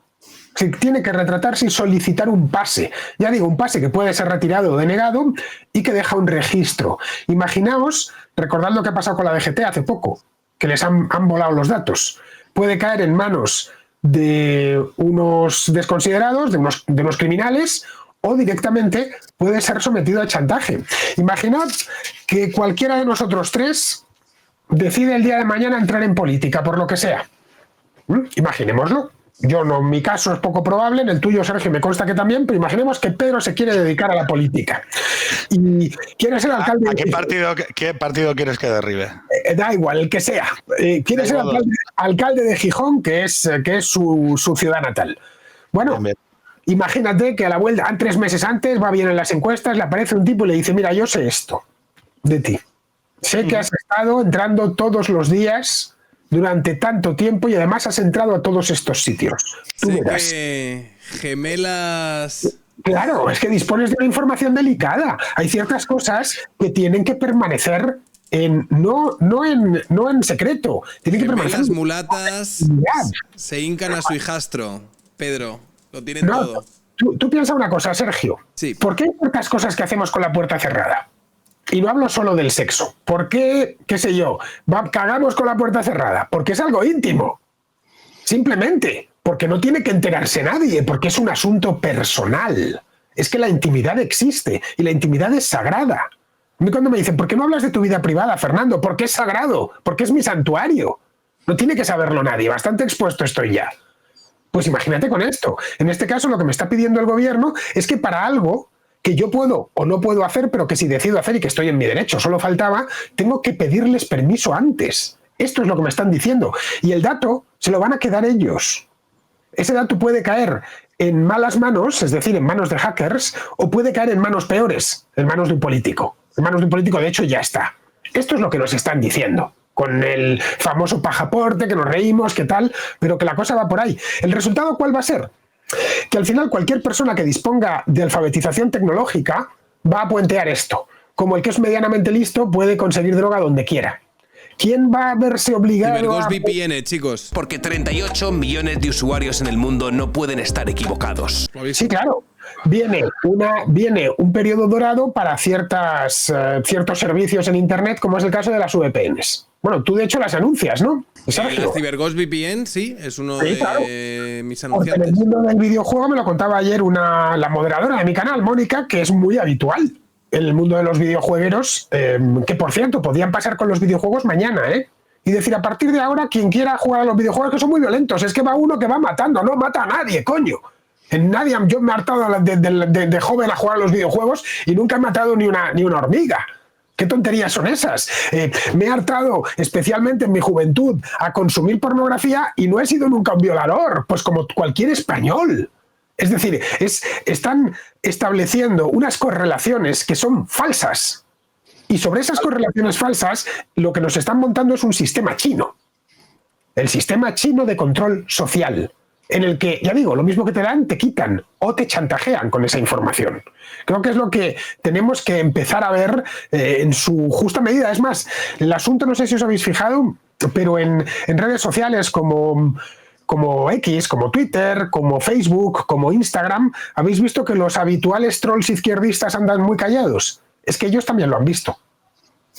O tiene que retratarse y solicitar un pase. Ya digo, un pase que puede ser retirado o denegado y que deja un registro. Imaginaos, recordad lo que ha pasado con la DGT hace poco, que les han volado los datos. Puede caer en manos de unos desconsiderados, de unos criminales, o directamente puede ser sometido a chantaje. Imaginad que cualquiera de nosotros tres decide el día de mañana entrar en política, por lo que sea. Imaginémoslo. Yo no, en mi caso es poco probable, en el tuyo, Sergio, me consta que también, pero imaginemos que Pedro se quiere dedicar a la política y quiere ser alcalde. ¿A qué partido quieres que derribe? Da igual, el que sea. Quiere ser alcalde de Gijón, que es su ciudad natal. Bueno, bien. Imagínate que a la vuelta, 3 meses antes, va bien en las encuestas, le aparece un tipo y le dice, mira, yo sé esto de ti. Sé que has estado entrando todos los días durante tanto tiempo y además has entrado a todos estos sitios. Tú verás. Que gemelas... Claro, es que dispones de una información delicada. Hay ciertas cosas que tienen que permanecer no en secreto. Tienen que permanecer. Las mulatas se hincan a su hijastro. Pedro, lo tienen todo. Tú piensa una cosa, Sergio. Sí. ¿Por qué hay ciertas cosas que hacemos con la puerta cerrada? Y no hablo solo del sexo. ¿Por qué, qué sé yo, cagamos con la puerta cerrada? Porque es algo íntimo. Simplemente. Porque no tiene que enterarse nadie, porque es un asunto personal. Es que la intimidad existe y la intimidad es sagrada. A mí cuando me dicen, ¿por qué no hablas de tu vida privada, Fernando? Porque es sagrado, porque es mi santuario. No tiene que saberlo nadie, bastante expuesto estoy ya. Pues imagínate con esto. En este caso lo que me está pidiendo el gobierno es que para algo que yo puedo o no puedo hacer, pero que si decido hacer y que estoy en mi derecho, solo faltaba, tengo que pedirles permiso antes. Esto es lo que me están diciendo. Y el dato se lo van a quedar ellos. Ese dato puede caer en malas manos, es decir, en manos de hackers, o puede caer en manos peores, en manos de un político. En manos de un político, de hecho, ya está. Esto es lo que nos están diciendo, con el famoso pasaporte, que nos reímos, que tal, pero que la cosa va por ahí. ¿El resultado cuál va a ser? Que al final cualquier persona que disponga de alfabetización tecnológica va a puentear esto. Como el que es medianamente listo puede conseguir droga donde quiera. ¿Quién va a verse obligado CyberGhost a... VPN, chicos. Porque 38 millones de usuarios en el mundo no pueden estar equivocados. Sí, claro. Viene un periodo dorado para ciertos servicios en Internet, como es el caso de las VPNs. Bueno, tú de hecho las anuncias, ¿no? La CyberGhost VPN, sí, es uno de mis anunciantes. Porque en el mundo del videojuego me lo contaba ayer la moderadora de mi canal, Mónica, que es muy habitual en el mundo de los videojuegueros, que por cierto, podían pasar con los videojuegos mañana, y decir, a partir de ahora, quien quiera jugar a los videojuegos, que son muy violentos, es que va uno que va matando, no mata a nadie, coño. Yo me he hartado de joven a jugar a los videojuegos y nunca he matado ni una hormiga. ¿Qué tonterías son esas? Me he hartado, especialmente en mi juventud, a consumir pornografía y no he sido nunca un violador, pues como cualquier español. Es decir, están estableciendo unas correlaciones que son falsas. Y sobre esas correlaciones falsas, lo que nos están montando es un sistema chino. El sistema chino de control social, en el que, ya digo, lo mismo que te dan, te quitan o te chantajean con esa información. Creo que es lo que tenemos que empezar a ver en su justa medida. Es más, el asunto, no sé si os habéis fijado, pero en redes sociales como X, como Twitter, como Facebook, como Instagram, habéis visto que los habituales trolls izquierdistas andan muy callados. Es que ellos también lo han visto.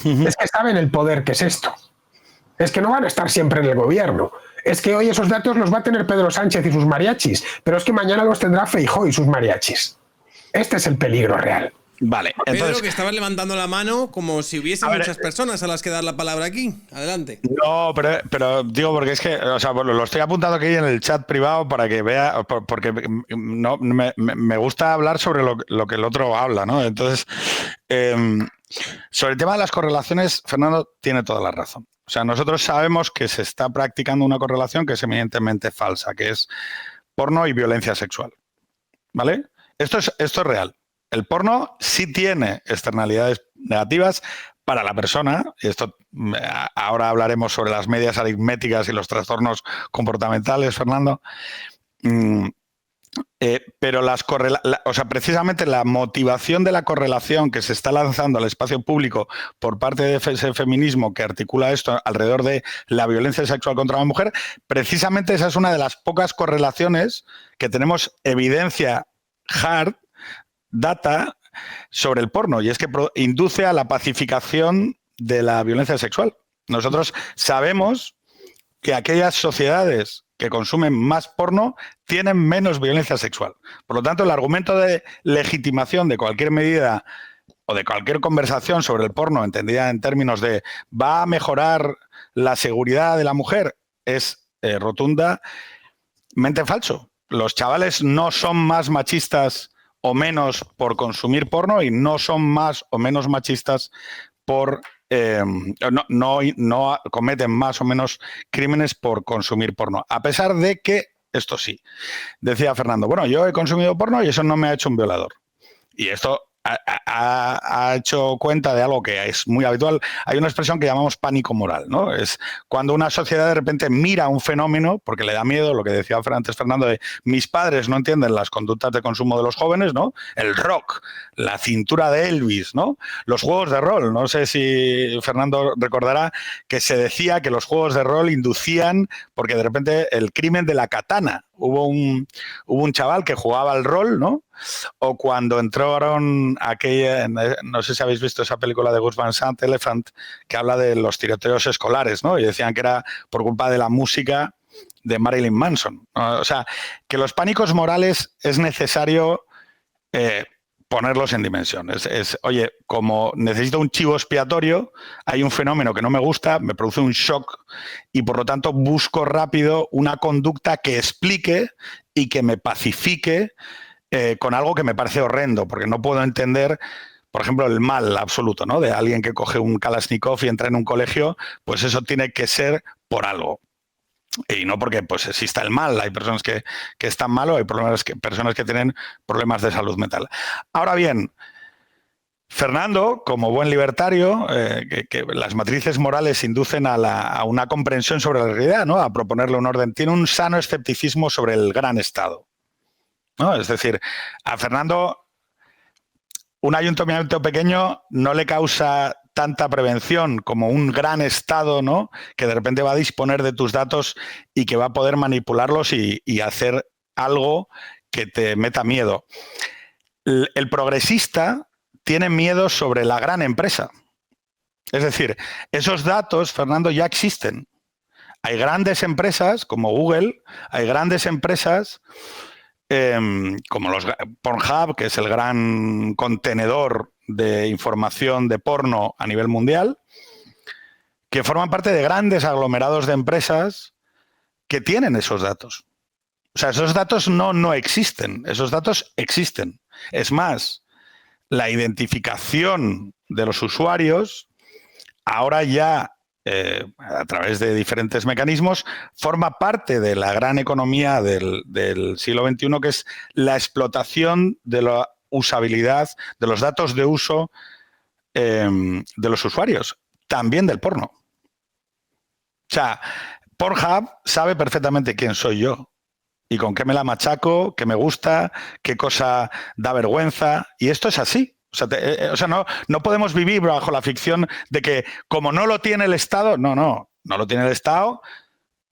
Es que saben el poder que es esto. Es que no van a estar siempre en el gobierno. Es que hoy esos datos los va a tener Pedro Sánchez y sus mariachis, pero es que mañana los tendrá Feijóo y sus mariachis. Este es el peligro real. Vale, entonces, Pedro, que estabas levantando la mano como si hubiese muchas personas a las que dar la palabra aquí. Adelante. No, pero digo, porque es que, o sea, lo estoy apuntando aquí en el chat privado para que vea, porque no me gusta hablar sobre lo que el otro habla, ¿no? Entonces, sobre el tema de las correlaciones, Fernando tiene toda la razón. O sea, nosotros sabemos que se está practicando una correlación que es evidentemente falsa, que es porno y violencia sexual. ¿Vale? Esto es real. El porno sí tiene externalidades negativas para la persona, y esto ahora hablaremos sobre las medias aritméticas y los trastornos comportamentales, Fernando. Pero precisamente la motivación de la correlación que se está lanzando al espacio público por parte de ese feminismo que articula esto alrededor de la violencia sexual contra la mujer, precisamente esa es una de las pocas correlaciones que tenemos evidencia hard, data, sobre el porno, y es que induce a la pacificación de la violencia sexual. Nosotros sabemos que aquellas sociedades que consumen más porno tienen menos violencia sexual. Por lo tanto, el argumento de legitimación de cualquier medida o de cualquier conversación sobre el porno, entendida en términos de va a mejorar la seguridad de la mujer, es rotundamente falso. Los chavales no son más machistas o menos por consumir porno y no son más o menos machistas por no cometen más o menos crímenes por consumir porno, a pesar de que, esto sí, decía Fernando, bueno, yo he consumido porno y eso no me ha hecho un violador. Y esto ha hecho cuenta de algo que es muy habitual. Hay una expresión que llamamos pánico moral, ¿no? Es cuando una sociedad de repente mira un fenómeno porque le da miedo, lo que decía antes Fernando, de mis padres no entienden las conductas de consumo de los jóvenes, ¿no? El rock, la cintura de Elvis, ¿no? Los juegos de rol. No sé si Fernando recordará que se decía que los juegos de rol inducían, porque de repente el crimen de la katana. Hubo un chaval que jugaba al rol, ¿no? O cuando entraron aquella, no sé si habéis visto esa película de Gus Van Sant, Elephant, que habla de los tiroteos escolares, ¿no? Y decían que era por culpa de la música de Marilyn Manson, ¿no? O sea, que los pánicos morales es necesario ponerlos en dimensión. Oye, como necesito un chivo expiatorio, hay un fenómeno que no me gusta, me produce un shock y por lo tanto busco rápido una conducta que explique y que me pacifique con algo que me parece horrendo, porque no puedo entender, por ejemplo, el mal absoluto, ¿no? De alguien que coge un Kalashnikov y entra en un colegio, pues eso tiene que ser por algo. Y no porque pues exista el mal, hay personas que están mal o hay personas que tienen problemas de salud mental. Ahora bien, Fernando, como buen libertario, que las matrices morales inducen a una comprensión sobre la realidad, ¿no? A proponerle un orden, tiene un sano escepticismo sobre el gran Estado, ¿no? Es decir, a Fernando un ayuntamiento pequeño no le causa tanta prevención como un gran Estado, ¿no? Que de repente va a disponer de tus datos y que va a poder manipularlos y hacer algo que te meta miedo. El progresista tiene miedo sobre la gran empresa. Es decir, esos datos, Fernando, ya existen. Hay grandes empresas como Google, hay grandes empresas como los Pornhub, que es el gran contenedor de información de porno a nivel mundial, que forman parte de grandes aglomerados de empresas que tienen esos datos. O sea, esos datos no existen, esos datos existen. Es más, la identificación de los usuarios ahora ya a través de diferentes mecanismos, forma parte de la gran economía del siglo XXI, que es la explotación de la usabilidad, de los datos de uso de los usuarios, también del porno. O sea, Pornhub sabe perfectamente quién soy yo y con qué me la machaco, qué me gusta, qué cosa da vergüenza, y esto es así. O sea, no podemos vivir bajo la ficción de que como no lo tiene el Estado, no lo tiene el Estado,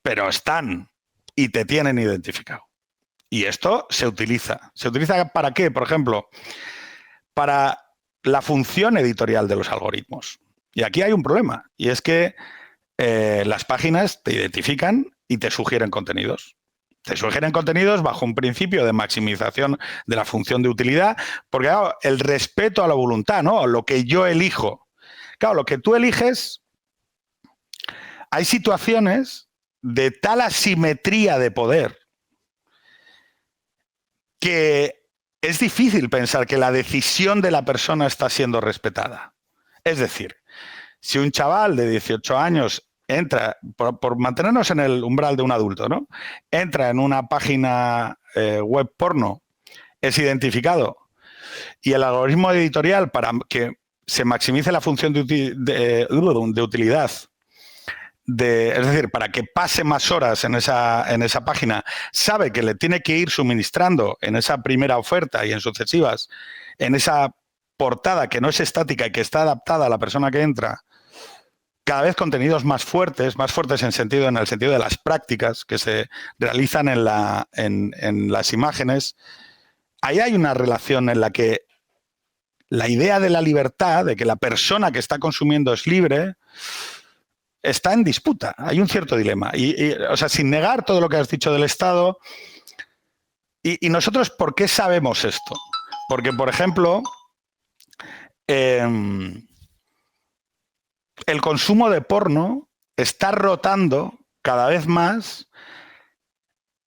pero están y te tienen identificado. Y esto se utiliza. ¿Se utiliza para qué? Por ejemplo, para la función editorial de los algoritmos. Y aquí hay un problema, y es que las páginas te identifican y te sugieren contenidos. Te sugieren contenidos bajo un principio de maximización de la función de utilidad, porque claro, el respeto a la voluntad, ¿no? Lo que yo elijo. Claro, lo que tú eliges, hay situaciones de tal asimetría de poder que es difícil pensar que la decisión de la persona está siendo respetada. Es decir, si un chaval de 18 años entra, por mantenernos en el umbral de un adulto, ¿no? Entra en una página web porno, es identificado, y el algoritmo editorial, para que se maximice la función de utilidad, es decir, para que pase más horas en esa página, sabe que le tiene que ir suministrando en esa primera oferta y en sucesivas, en esa portada que no es estática y que está adaptada a la persona que entra, cada vez contenidos más fuertes en el sentido de las prácticas que se realizan en las imágenes. Ahí hay una relación en la que la idea de la libertad, de que la persona que está consumiendo es libre, está en disputa. Hay un cierto dilema. O sea, sin negar todo lo que has dicho del Estado. Y nosotros, ¿por qué sabemos esto? Porque, por ejemplo, el consumo de porno está rotando cada vez más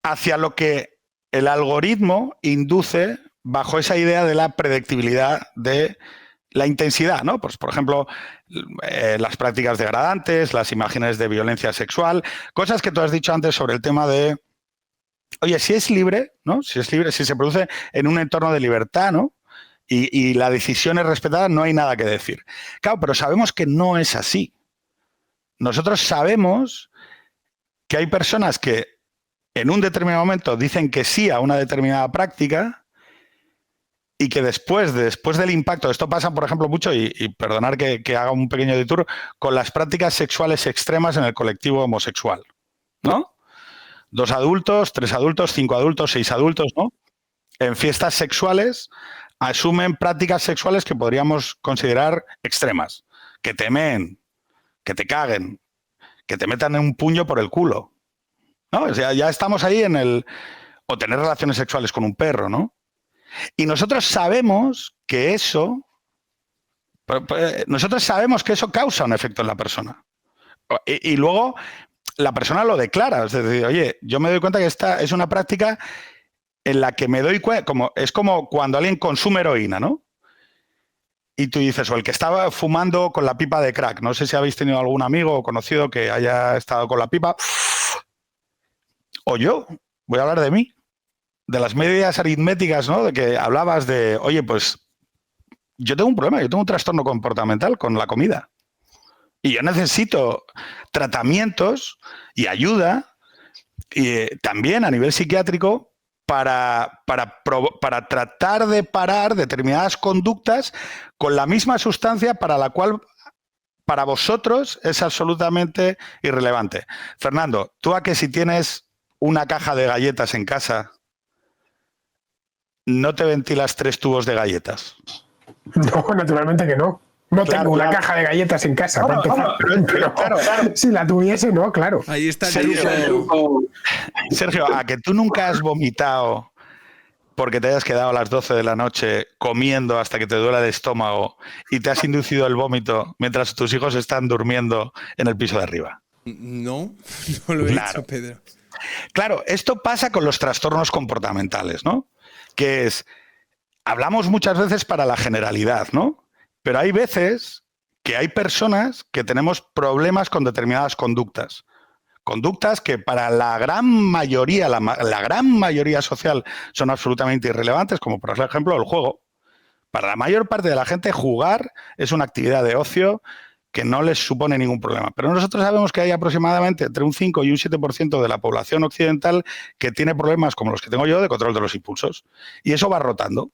hacia lo que el algoritmo induce bajo esa idea de la predictibilidad de la intensidad, ¿no? Pues, por ejemplo, las prácticas degradantes, las imágenes de violencia sexual, cosas que tú has dicho antes sobre el tema de, oye, si es libre, ¿no? Si es libre, si se produce en un entorno de libertad, ¿no? Y la decisión es respetada, no hay nada que decir. Claro, pero sabemos que no es así. Nosotros sabemos que hay personas que en un determinado momento dicen que sí a una determinada práctica y que después del impacto, esto pasa, por ejemplo, mucho, y perdonar que haga un pequeño detour, con las prácticas sexuales extremas en el colectivo homosexual, ¿no? 2 adultos, 3 adultos, 5 adultos, 6 adultos, ¿no? En fiestas sexuales asumen prácticas sexuales que podríamos considerar extremas. Que te meen, que te caguen, que te metan un puño por el culo, ¿no? O sea, ya estamos ahí o tener relaciones sexuales con un perro, ¿no? Y nosotros sabemos que eso causa un efecto en la persona. Y luego la persona lo declara. Es decir, oye, yo me doy cuenta que esta es una práctica en la que me doy cuenta, es como cuando alguien consume heroína, ¿no? Y tú dices, o el que estaba fumando con la pipa de crack. No sé si habéis tenido algún amigo o conocido que haya estado con la pipa. O yo, voy a hablar de mí. De las medidas aritméticas, ¿no? De que hablabas de, oye, pues yo tengo un problema, yo tengo un trastorno comportamental con la comida. Y yo necesito tratamientos y ayuda, y también a nivel psiquiátrico, para tratar de parar determinadas conductas con la misma sustancia para la cual para vosotros es absolutamente irrelevante. Fernando, tú a que si tienes una caja de galletas en casa, ¿no te ventilas 3 tubos de galletas? No, naturalmente que no. No Claro, tengo una claro. caja de galletas en casa. Pero claro. Si la tuviese, no, claro. Ahí está el Sergio, truco. Sergio, a que tú nunca has vomitado porque te hayas quedado a las 12 de la noche comiendo hasta que te duela el estómago y te has inducido el vómito mientras tus hijos están durmiendo en el piso de arriba. No, no lo he hecho, Pedro. Claro, esto pasa con los trastornos comportamentales, ¿no? Que es, hablamos muchas veces para la generalidad, ¿no? Pero hay veces que hay personas que tenemos problemas con determinadas conductas. Conductas que para la gran mayoría, la gran mayoría social son absolutamente irrelevantes, como por ejemplo el juego. Para la mayor parte de la gente, jugar es una actividad de ocio que no les supone ningún problema. Pero nosotros sabemos que hay aproximadamente entre un 5 y un 7% de la población occidental que tiene problemas como los que tengo yo de control de los impulsos. Y eso va rotando.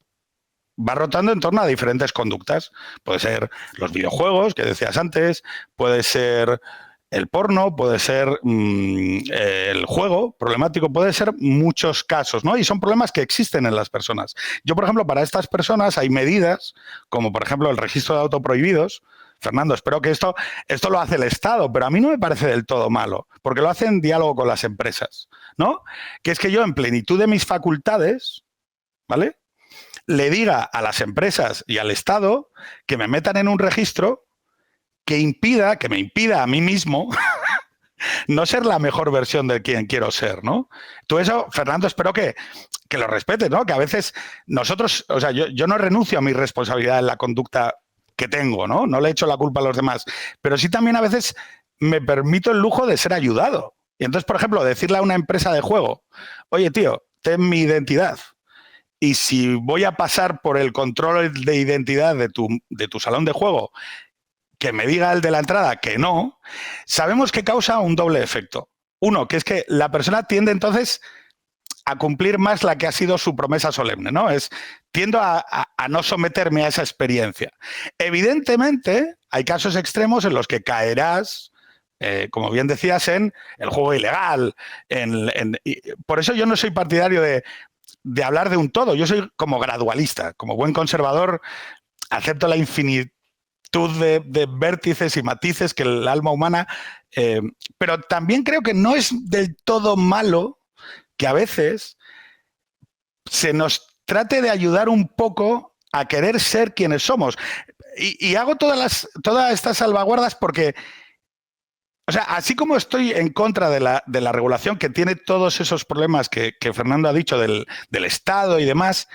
Va rotando en torno a diferentes conductas. Puede ser los videojuegos, que decías antes, puede ser el porno, puede ser el juego problemático, puede ser muchos casos, ¿no? Y son problemas que existen en las personas. Yo, por ejemplo, para estas personas hay medidas, como por ejemplo el registro de autoprohibidos. Fernando, espero que esto lo hace el Estado, pero a mí no me parece del todo malo, porque lo hace en diálogo con las empresas, ¿no? Que es que yo, en plenitud de mis facultades, ¿vale?, le diga a las empresas y al Estado que me metan en un registro que me impida a mí mismo no ser la mejor versión de quien quiero ser, ¿no? Tú eso, Fernando, espero que lo respetes, ¿no? Que a veces nosotros, o sea, yo no renuncio a mi responsabilidad en la conducta que tengo, ¿no? No le echo la culpa a los demás, pero sí también a veces me permito el lujo de ser ayudado. Y entonces, por ejemplo, decirle a una empresa de juego, oye, tío, ten mi identidad. Y si voy a pasar por el control de identidad de tu salón de juego que me diga el de la entrada que no, sabemos que causa un doble efecto. Uno, que es que la persona tiende entonces a cumplir más la que ha sido su promesa solemne, ¿no? Tiendo a no someterme a esa experiencia. Evidentemente, hay casos extremos en los que caerás, como bien decías, en el juego ilegal. Por eso yo no soy partidario de hablar de un todo. Yo soy como gradualista, como buen conservador, acepto la infinitud de vértices y matices que el alma humana, pero también creo que no es del todo malo que a veces se nos trate de ayudar un poco a querer ser quienes somos. Y hago todas estas salvaguardas porque, o sea, así como estoy en contra de la regulación que tiene todos esos problemas que Fernando ha dicho del Estado y demás,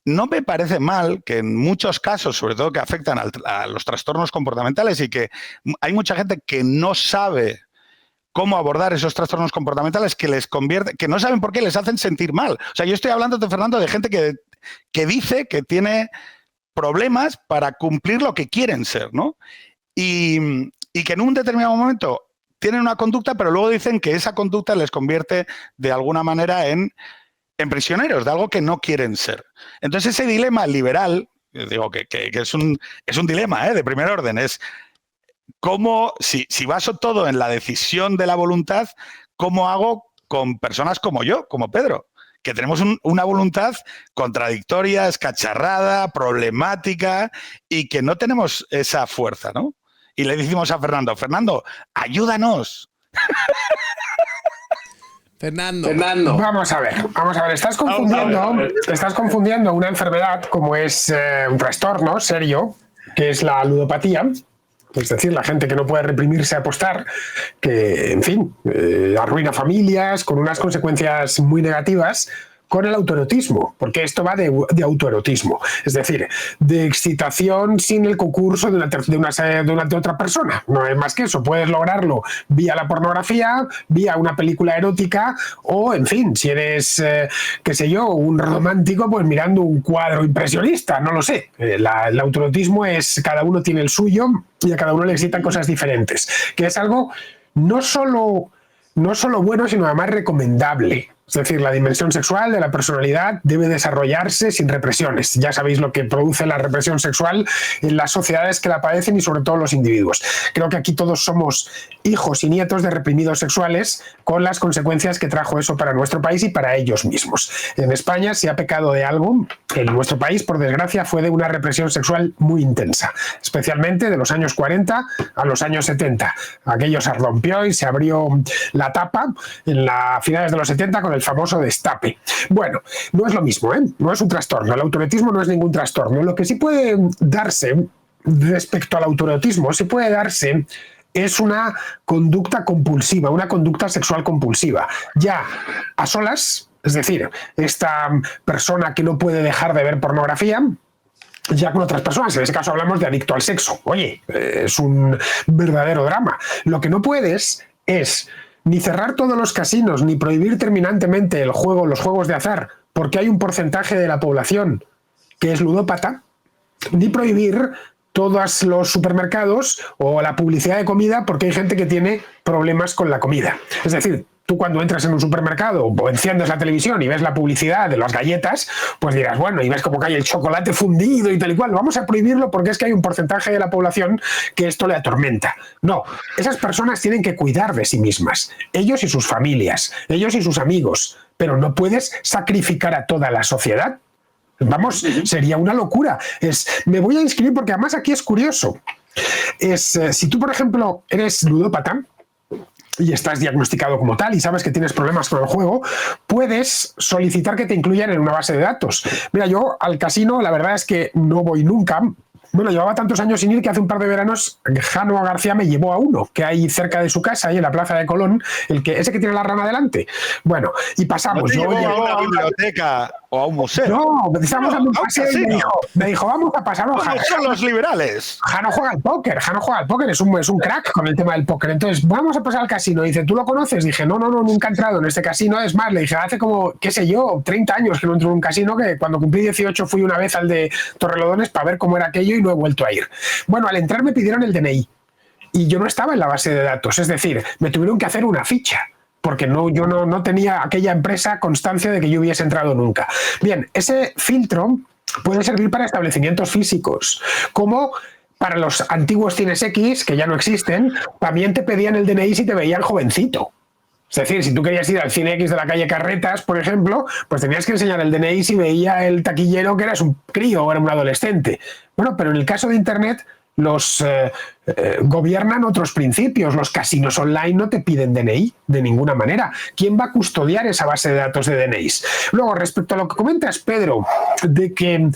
no me parece mal que en muchos casos, sobre todo que afectan a los trastornos comportamentales y que hay mucha gente que no sabe cómo abordar esos trastornos comportamentales que les convierte, que no saben por qué les hacen sentir mal. O sea, yo estoy hablando, Fernando, de gente que dice que tiene problemas para cumplir lo que quieren ser, ¿no? Y que en un determinado momento tienen una conducta, pero luego dicen que esa conducta les convierte de alguna manera en prisioneros de algo que no quieren ser. Entonces ese dilema liberal, digo que es un dilema de primer orden, es cómo, si baso todo en la decisión de la voluntad, ¿cómo hago con personas como yo, como Pedro? Que tenemos una voluntad contradictoria, escacharrada, problemática y que no tenemos esa fuerza, ¿no? Y le decimos a Fernando, ayúdanos. Fernando. Vamos a ver. Estás confundiendo una enfermedad como es un trastorno serio, que es la ludopatía. Es decir, la gente que no puede reprimirse a apostar, que, en fin, arruina familias con unas consecuencias muy negativas, con el autoerotismo, porque esto va de autoerotismo, es decir, de excitación sin el concurso de otra persona. No es más que eso, puedes lograrlo vía la pornografía, vía una película erótica o, en fin, si eres, qué sé yo, un romántico, pues mirando un cuadro impresionista, no lo sé. El autoerotismo es, cada uno tiene el suyo y a cada uno le excitan cosas diferentes, que es algo no solo bueno, sino además recomendable. Es decir, la dimensión sexual de la personalidad debe desarrollarse sin represiones. Ya sabéis lo que produce la represión sexual en las sociedades que la padecen y sobre todo los individuos. Creo que aquí todos somos hijos y nietos de reprimidos sexuales con las consecuencias que trajo eso para nuestro país y para ellos mismos. En España, si ha pecado de algo, en nuestro país, por desgracia, fue de una represión sexual muy intensa, especialmente de los años 40 a los años 70. Aquello se rompió y se abrió la tapa en las finales de los 70 con el famoso destape. Bueno, no es lo mismo, no es un trastorno. El autoerotismo no es ningún trastorno. Lo que sí puede darse respecto al autoerotismo, es una conducta compulsiva, una conducta sexual compulsiva. Ya a solas, es decir, esta persona que no puede dejar de ver pornografía, ya con otras personas, en ese caso hablamos de adicto al sexo. Oye, es un verdadero drama. Lo que no puedes es ni cerrar todos los casinos, ni prohibir terminantemente los juegos de azar, porque hay un porcentaje de la población que es ludópata, ni prohibir todos los supermercados o la publicidad de comida porque hay gente que tiene problemas con la comida. Es decir, tú cuando entras en un supermercado o enciendes la televisión y ves la publicidad de las galletas, pues dirás, bueno, y ves como que hay el chocolate fundido y tal y cual, vamos a prohibirlo porque es que hay un porcentaje de la población que esto le atormenta. No, esas personas tienen que cuidar de sí mismas, ellos y sus familias, ellos y sus amigos, pero no puedes sacrificar a toda la sociedad. Vamos, sería una locura. Me voy a inscribir porque además aquí es curioso. Si tú, por ejemplo, eres ludópata y estás diagnosticado como tal y sabes que tienes problemas con el juego, puedes solicitar que te incluyan en una base de datos. Mira, yo al casino la verdad es que no voy nunca. Bueno, llevaba tantos años sin ir que hace un par de veranos Jano García me llevó a uno que hay cerca de su casa, ahí en la plaza de Colón, ese que tiene la rana delante. Bueno, y pasamos. No te llevó a una biblioteca o a un museo. No, estábamos dando un a un paseo y casino. me dijo, vamos a pasarlo. ¿Cómo son los liberales? Jano juega al póker, es un crack con el tema del póker. Entonces, vamos a pasar al casino. Dice, ¿tú lo conoces? Dije, no, nunca he entrado en este casino. Es más, le dije, hace como, qué sé yo, 30 años que no entro en un casino, que cuando cumplí 18 fui una vez al de Torrelodones para ver cómo era aquello y no he vuelto a ir. Bueno, al entrar me pidieron el DNI y yo no estaba en la base de datos, es decir, me tuvieron que hacer una ficha, porque yo no tenía aquella empresa constancia de que yo hubiese entrado nunca. Bien, ese filtro puede servir para establecimientos físicos, como para los antiguos Cines X, que ya no existen, también te pedían el DNI si te veían jovencito. Es decir, si tú querías ir al Cine X de la calle Carretas, por ejemplo, pues tenías que enseñar el DNI si veía el taquillero que eras un crío o era un adolescente. Bueno, pero en el caso de Internet los gobiernan otros principios. Los casinos online no te piden DNI de ninguna manera. ¿Quién va a custodiar esa base de datos de DNIs? Luego, respecto a lo que comentas, Pedro, de que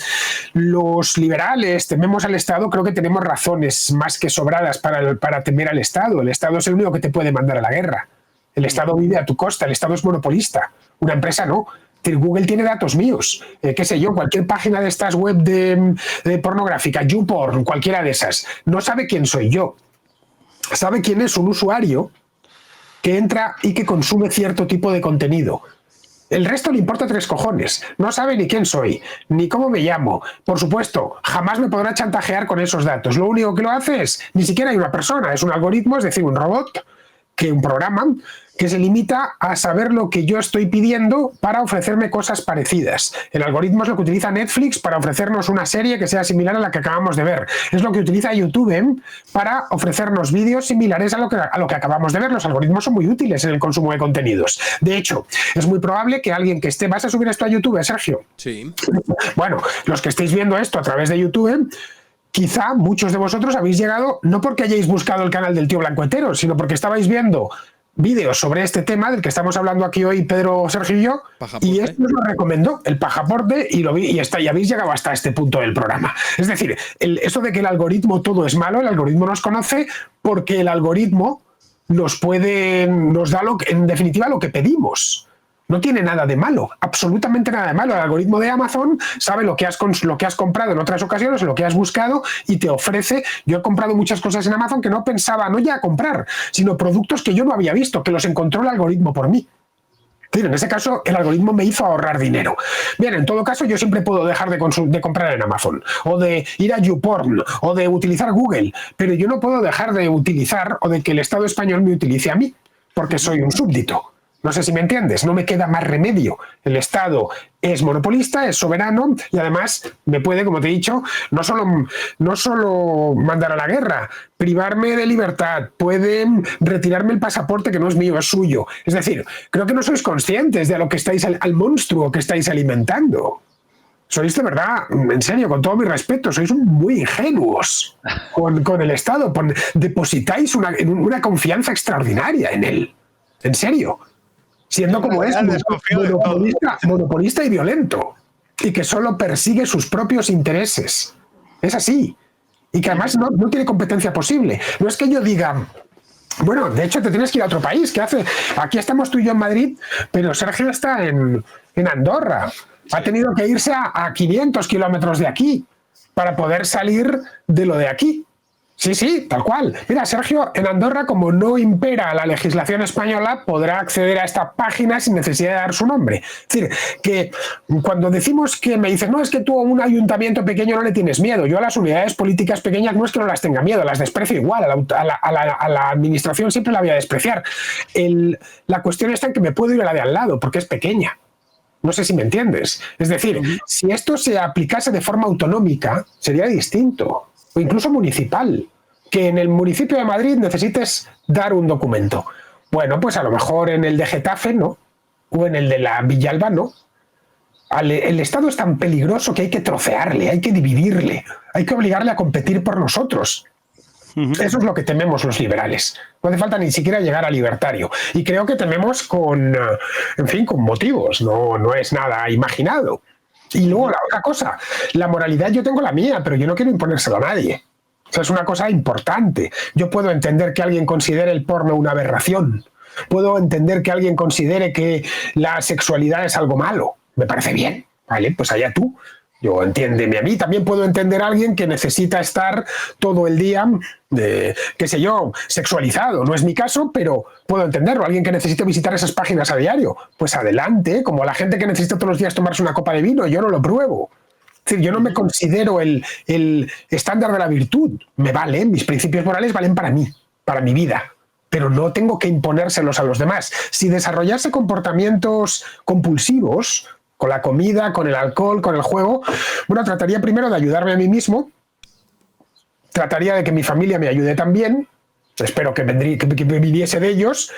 los liberales tememos al Estado, creo que tenemos razones más que sobradas para temer al Estado. El Estado es el único que te puede mandar a la guerra. El Estado vive a tu costa, el Estado es monopolista. Una empresa no. Google tiene datos míos, qué sé yo, cualquier página de estas web de pornográfica, YouPorn, cualquiera de esas, no sabe quién soy yo. Sabe quién es un usuario que entra y que consume cierto tipo de contenido. El resto le importa 3 cojones. No sabe ni quién soy, ni cómo me llamo. Por supuesto, jamás me podrá chantajear con esos datos. Lo único que lo hace es, ni siquiera hay una persona, es un algoritmo, es decir, un robot, un programa que se limita a saber lo que yo estoy pidiendo para ofrecerme cosas parecidas. El algoritmo es lo que utiliza Netflix para ofrecernos una serie que sea similar a la que acabamos de ver. Es lo que utiliza YouTube para ofrecernos vídeos similares a lo que acabamos de ver. Los algoritmos son muy útiles en el consumo de contenidos. De hecho, es muy probable que alguien que esté... ¿Vas a subir esto a YouTube, Sergio? Sí. Bueno, los que estéis viendo esto a través de YouTube... Quizá muchos de vosotros habéis llegado no porque hayáis buscado el canal del tío Blancoetero, sino porque estabais viendo vídeos sobre este tema del que estamos hablando aquí hoy, Pedro, Sergio y yo, Pajaporte. Y esto os lo recomendó, el Pajaporte, y lo vi y habéis llegado hasta este punto del programa. Es decir, eso de que el algoritmo todo es malo, el algoritmo nos conoce porque el algoritmo nos da en definitiva lo que pedimos. No tiene nada de malo, absolutamente nada de malo. El algoritmo de Amazon sabe lo que has comprado en otras ocasiones, lo que has buscado y te ofrece. Yo he comprado muchas cosas en Amazon que no pensaba, no ya comprar, sino productos que yo no había visto, que los encontró el algoritmo por mí. En ese caso, el algoritmo me hizo ahorrar dinero. Bien, en todo caso, yo siempre puedo dejar de comprar en Amazon, o de ir a YouPorn, o de utilizar Google, pero yo no puedo dejar de utilizar o de que el Estado español me utilice a mí, porque soy un súbdito. No sé si me entiendes, no me queda más remedio. El Estado es monopolista, es soberano y además me puede, como te he dicho, no solo mandar a la guerra, privarme de libertad, puede retirarme el pasaporte que no es mío, es suyo. Es decir, creo que no sois conscientes de lo que estáis, al monstruo que estáis alimentando. Sois de verdad, en serio, con todo mi respeto, sois muy ingenuos con el Estado. Depositáis una confianza extraordinaria en él. En serio. Siendo como es monopolista y violento, y que solo persigue sus propios intereses. Es así. Y que además no tiene competencia posible. No es que yo diga, bueno, de hecho te tienes que ir a otro país. ¿Qué hace? Aquí estamos tú y yo en Madrid, pero Sergio está en Andorra. Ha tenido que irse a 500 kilómetros de aquí para poder salir de lo de aquí. Sí, tal cual. Mira, Sergio, en Andorra, como no impera la legislación española, podrá acceder a esta página sin necesidad de dar su nombre. Es decir, que cuando decimos que me dices, no, es que tú a un ayuntamiento pequeño no le tienes miedo. Yo a las unidades políticas pequeñas no es que no las tenga miedo, las desprecio igual. A la administración siempre la voy a despreciar. La cuestión está en que me puedo ir a la de al lado, porque es pequeña. No sé si me entiendes. Es decir, si esto se aplicase de forma autonómica, sería distinto. O incluso municipal, que en el municipio de Madrid necesites dar un documento. Bueno, pues a lo mejor en el de Getafe no, o en el de la Villalba no. El Estado es tan peligroso que hay que trocearle, hay que dividirle, hay que obligarle a competir por nosotros. Eso es lo que tememos los liberales. No hace falta ni siquiera llegar a libertario. Y creo que tememos con motivos, no es nada imaginado. Y luego la otra cosa, la moralidad yo tengo la mía, pero yo no quiero imponérselo a nadie. O sea, es una cosa importante. Yo puedo entender que alguien considere el porno una aberración. Puedo entender que alguien considere que la sexualidad es algo malo. Me parece bien. Vale, pues allá tú. Yo entiéndeme a mí, también puedo entender a alguien que necesita estar todo el día, qué sé yo, sexualizado. No es mi caso, pero puedo entenderlo. Alguien que necesite visitar esas páginas a diario, pues adelante, como la gente que necesita todos los días tomarse una copa de vino, yo no lo pruebo. Es decir, yo no me considero el estándar de la virtud. Me valen, mis principios morales valen para mí, para mi vida, pero no tengo que imponérselos a los demás. Si desarrollase comportamientos compulsivos, con la comida, con el alcohol, con el juego, bueno, trataría primero de ayudarme a mí mismo, trataría de que mi familia me ayude también, espero que viniese de ellos,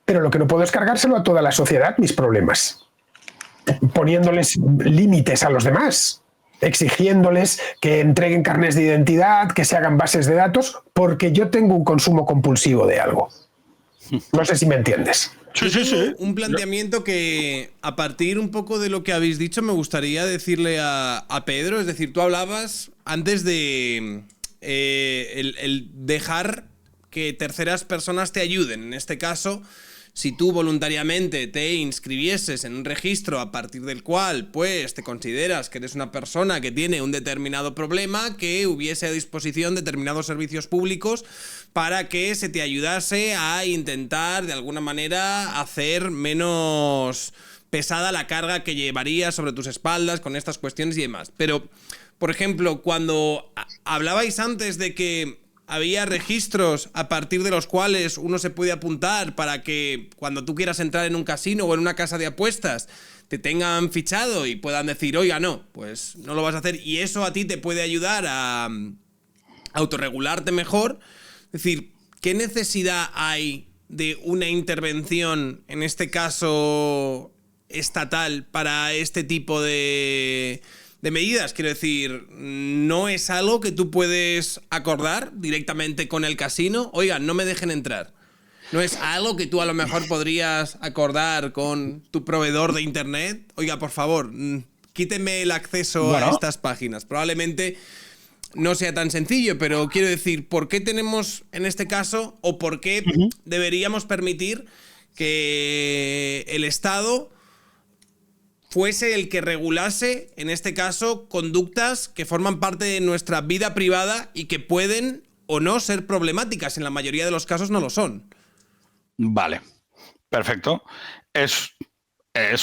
pero lo que no puedo es cargárselo a toda la sociedad, mis problemas, poniéndoles límites a los demás, exigiéndoles que entreguen carnés de identidad, que se hagan bases de datos, porque yo tengo un consumo compulsivo de algo. No sé si me entiendes. Sí. Un planteamiento que, a partir un poco de lo que habéis dicho, me gustaría decirle a Pedro. Es decir, tú hablabas antes de el dejar que terceras personas te ayuden. En este caso, si tú voluntariamente te inscribieses en un registro a partir del cual pues te consideras que eres una persona que tiene un determinado problema, que hubiese a disposición determinados servicios públicos para que se te ayudase a intentar de alguna manera hacer menos pesada la carga que llevarías sobre tus espaldas con estas cuestiones y demás. Pero, por ejemplo, cuando hablabais antes de que había registros a partir de los cuales uno se puede apuntar para que cuando tú quieras entrar en un casino o en una casa de apuestas te tengan fichado y puedan decir, oiga, no, pues no lo vas a hacer, y eso a ti te puede ayudar a autorregularte mejor. Es decir, ¿qué necesidad hay de una intervención, en este caso estatal, para este tipo de medidas? Quiero decir, ¿no es algo que tú puedes acordar directamente con el casino? Oiga, no me dejen entrar. ¿No es algo que tú a lo mejor podrías acordar con tu proveedor de internet? Oiga, por favor, quíteme el acceso a estas páginas. Probablemente no sea tan sencillo, pero quiero decir, ¿por qué tenemos en este caso, o por qué deberíamos permitir que el Estado fuese el que regulase, en este caso, conductas que forman parte de nuestra vida privada y que pueden o no ser problemáticas? En la mayoría de los casos no lo son. Vale, perfecto. Es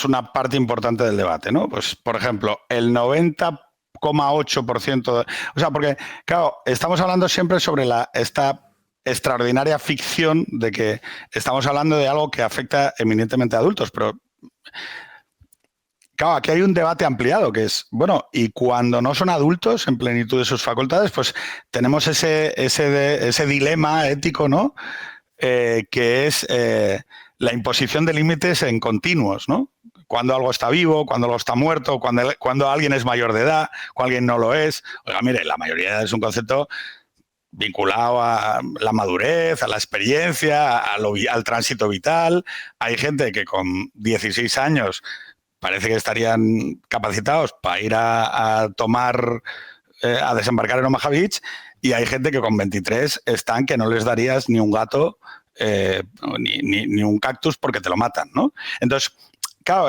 una parte importante del debate, ¿no? Pues, por ejemplo, el 90,8%... O sea, porque, claro, estamos hablando siempre sobre esta extraordinaria ficción de que estamos hablando de algo que afecta eminentemente a adultos, pero... Claro, aquí hay un debate ampliado que es, bueno, y cuando no son adultos en plenitud de sus facultades, pues tenemos ese dilema ético, ¿no? Que es la imposición de límites en continuos, ¿no? Cuando algo está vivo, cuando algo está muerto, cuando alguien es mayor de edad, cuando alguien no lo es. Oiga, mire, la mayoría de edad es un concepto vinculado a la madurez, a la experiencia, al tránsito vital. Hay gente que con 16 años parece que estarían capacitados para ir a tomar, a desembarcar en Omaha Beach, y hay gente que con 23 están que no les darías ni un gato ni un cactus porque te lo matan, ¿no? Entonces, claro,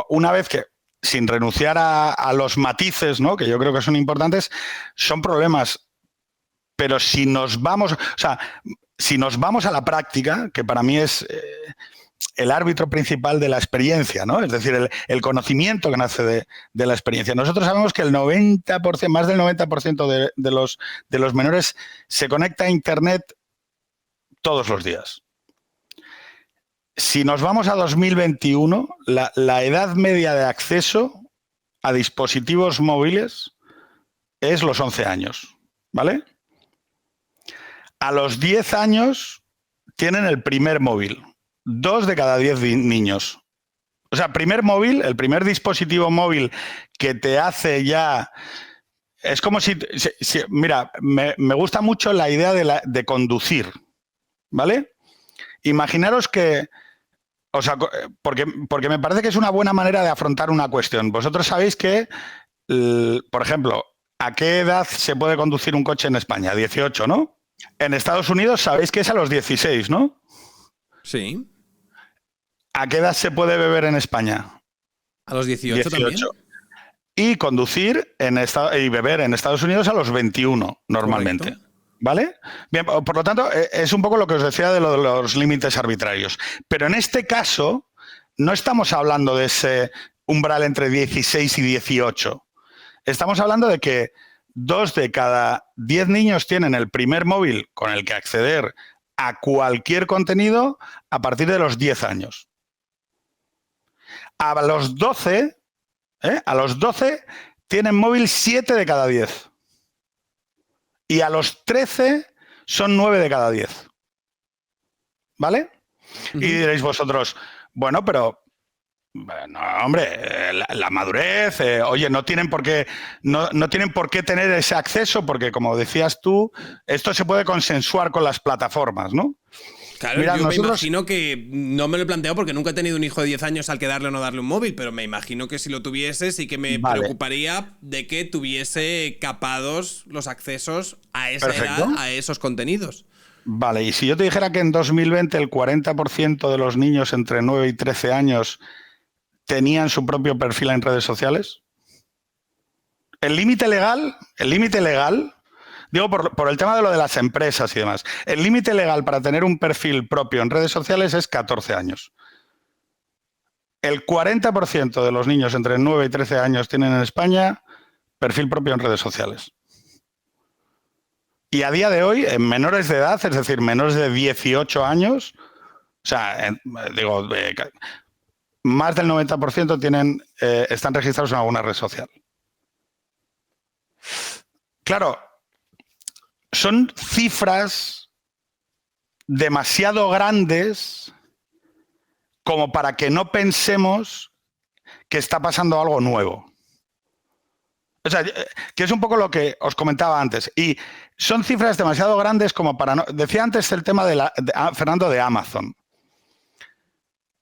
una vez que, sin renunciar a los matices, ¿no?, que yo creo que son importantes, son problemas, pero si nos vamos, o sea, si nos vamos a la práctica, que para mí es el árbitro principal de la experiencia, ¿no? Es decir, el conocimiento que nace de la experiencia. Nosotros sabemos que el 90%, más del 90% de los menores se conecta a Internet todos los días. Si nos vamos a 2021, la edad media de acceso a dispositivos móviles es los 11 años, ¿vale? A los 10 años tienen el primer móvil. 2 de cada 10 niños. O sea, primer móvil, el primer dispositivo móvil que te hace ya... Es como si mira, me gusta mucho la idea de conducir, ¿vale? Imaginaros que... O sea, porque me parece que es una buena manera de afrontar una cuestión. Vosotros sabéis que, por ejemplo, ¿a qué edad se puede conducir un coche en España? 18, ¿no? En Estados Unidos sabéis que es a los 16, ¿no? Sí. ¿A qué edad se puede beber en España? A los 18 también. Y conducir y beber en Estados Unidos a los 21 normalmente. Correcto. ¿Vale? Bien, por lo tanto, es un poco lo que os decía de los límites arbitrarios. Pero en este caso, no estamos hablando de ese umbral entre 16 y 18. Estamos hablando de que 2 de cada 10 niños tienen el primer móvil con el que acceder a cualquier contenido a partir de los 10 años. A los 12 tienen móvil 7 de cada 10. Y a los 13 son 9 de cada 10. ¿Vale? Y diréis vosotros, bueno, pero no, hombre, la madurez, oye, no tienen por qué tener ese acceso, porque como decías tú, esto se puede consensuar con las plataformas, ¿no? Claro, Mira, yo me imagino que no me lo he planteado porque nunca he tenido un hijo de 10 años al que darle o no darle un móvil, pero me imagino que si lo tuviese sí que me preocuparía de que tuviese capados los accesos a esa edad, a esos contenidos. Vale, y si yo te dijera que en 2020 el 40% de los niños entre 9 y 13 años tenían su propio perfil en redes sociales. El límite legal, digo por el tema de lo de las empresas y demás, el límite legal para tener un perfil propio en redes sociales es 14 años. El 40% de los niños entre 9 y 13 años tienen en España perfil propio en redes sociales. Y a día de hoy, en menores de edad, es decir, menores de 18 años, o sea, más del 90% están registrados en alguna red social. Claro, son cifras demasiado grandes como para que no pensemos que está pasando algo nuevo. O sea, que es un poco lo que os comentaba antes. Y son cifras demasiado grandes como para no... Decía antes el tema Fernando, de Amazon.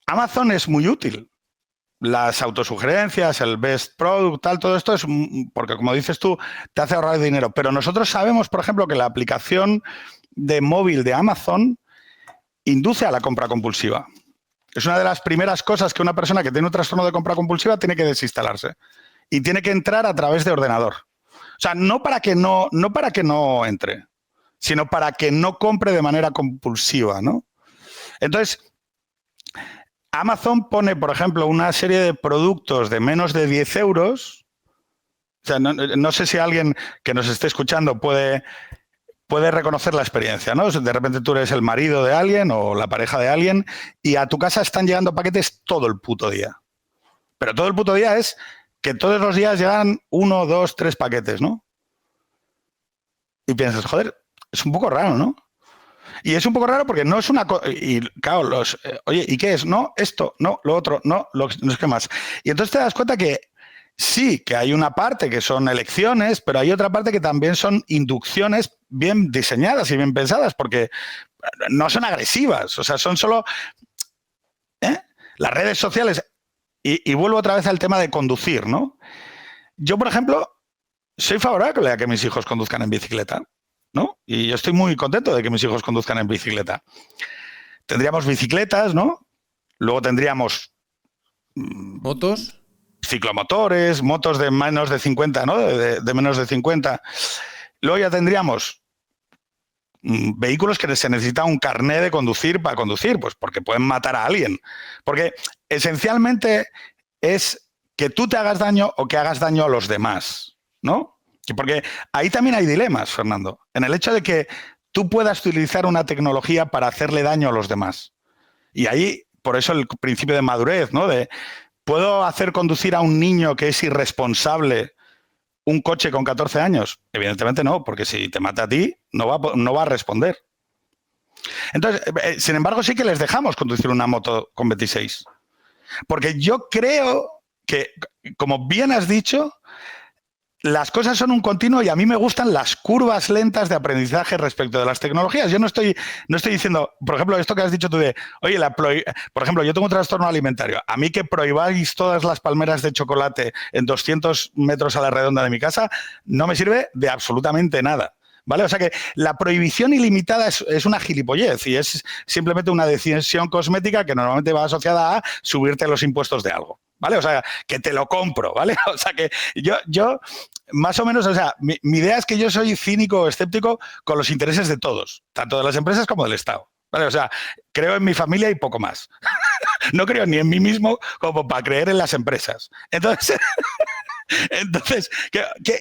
Amazon es muy útil. Las autosugerencias, el best product, todo esto es porque, como dices tú, te hace ahorrar dinero. Pero nosotros sabemos, por ejemplo, que la aplicación de móvil de Amazon induce a la compra compulsiva. Es una de las primeras cosas que una persona que tiene un trastorno de compra compulsiva tiene que desinstalarse. Y tiene que entrar a través de ordenador. O sea, no para que no entre, sino para que no compre de manera compulsiva, ¿no? Entonces, Amazon pone, por ejemplo, una serie de productos de menos de 10 euros. O sea, no sé si alguien que nos esté escuchando puede reconocer la experiencia, ¿no? De repente tú eres el marido de alguien o la pareja de alguien y a tu casa están llegando paquetes todo el puto día. Pero todo el puto día es que todos los días llegan 1, 2, 3 paquetes, ¿no? Y piensas, joder, es un poco raro, ¿no? Y es un poco raro porque no es una cosa... Y claro, oye, ¿y qué es? No, esto, no, lo otro, no es que más. Y entonces te das cuenta que sí, que hay una parte que son elecciones, pero hay otra parte que también son inducciones bien diseñadas y bien pensadas, porque no son agresivas, o sea, son solo... Las redes sociales... Y vuelvo otra vez al tema de conducir, ¿no? Yo, por ejemplo, soy favorable a que mis hijos conduzcan en bicicleta, ¿no? Y yo estoy muy contento de que mis hijos conduzcan en bicicleta. Tendríamos bicicletas, ¿no? Luego tendríamos... ¿Motos? Ciclomotores, motos de menos de 50, ¿no? De menos de 50. Luego ya tendríamos vehículos que se necesita un carné de conducir para conducir, pues porque pueden matar a alguien. Porque esencialmente es que tú te hagas daño o que hagas daño a los demás, ¿no? Porque ahí también hay dilemas, Fernando, en el hecho de que tú puedas utilizar una tecnología para hacerle daño a los demás. Y ahí, por eso el principio de madurez, ¿no? ¿Puedo hacer conducir a un niño que es irresponsable un coche con 14 años? Evidentemente no, porque si te mata a ti, no va a responder. Entonces, sin embargo, sí que les dejamos conducir una moto con 26. Porque yo creo que, como bien has dicho, las cosas son un continuo y a mí me gustan las curvas lentas de aprendizaje respecto de las tecnologías. Yo no estoy diciendo, por ejemplo, esto que has dicho tú de, oye, por ejemplo, yo tengo un trastorno alimentario. A mí que prohibáis todas las palmeras de chocolate en 200 metros a la redonda de mi casa no me sirve de absolutamente nada. ¿Vale? O sea que la prohibición ilimitada es una gilipollez y es simplemente una decisión cosmética que normalmente va asociada a subirte los impuestos de algo. ¿vale? O sea, que te lo compro, ¿vale? O sea, que yo más o menos, o sea, mi idea es que yo soy cínico o escéptico con los intereses de todos, tanto de las empresas como del Estado, ¿vale? O sea, creo en mi familia y poco más. No creo ni en mí mismo como para creer en las empresas. Entonces,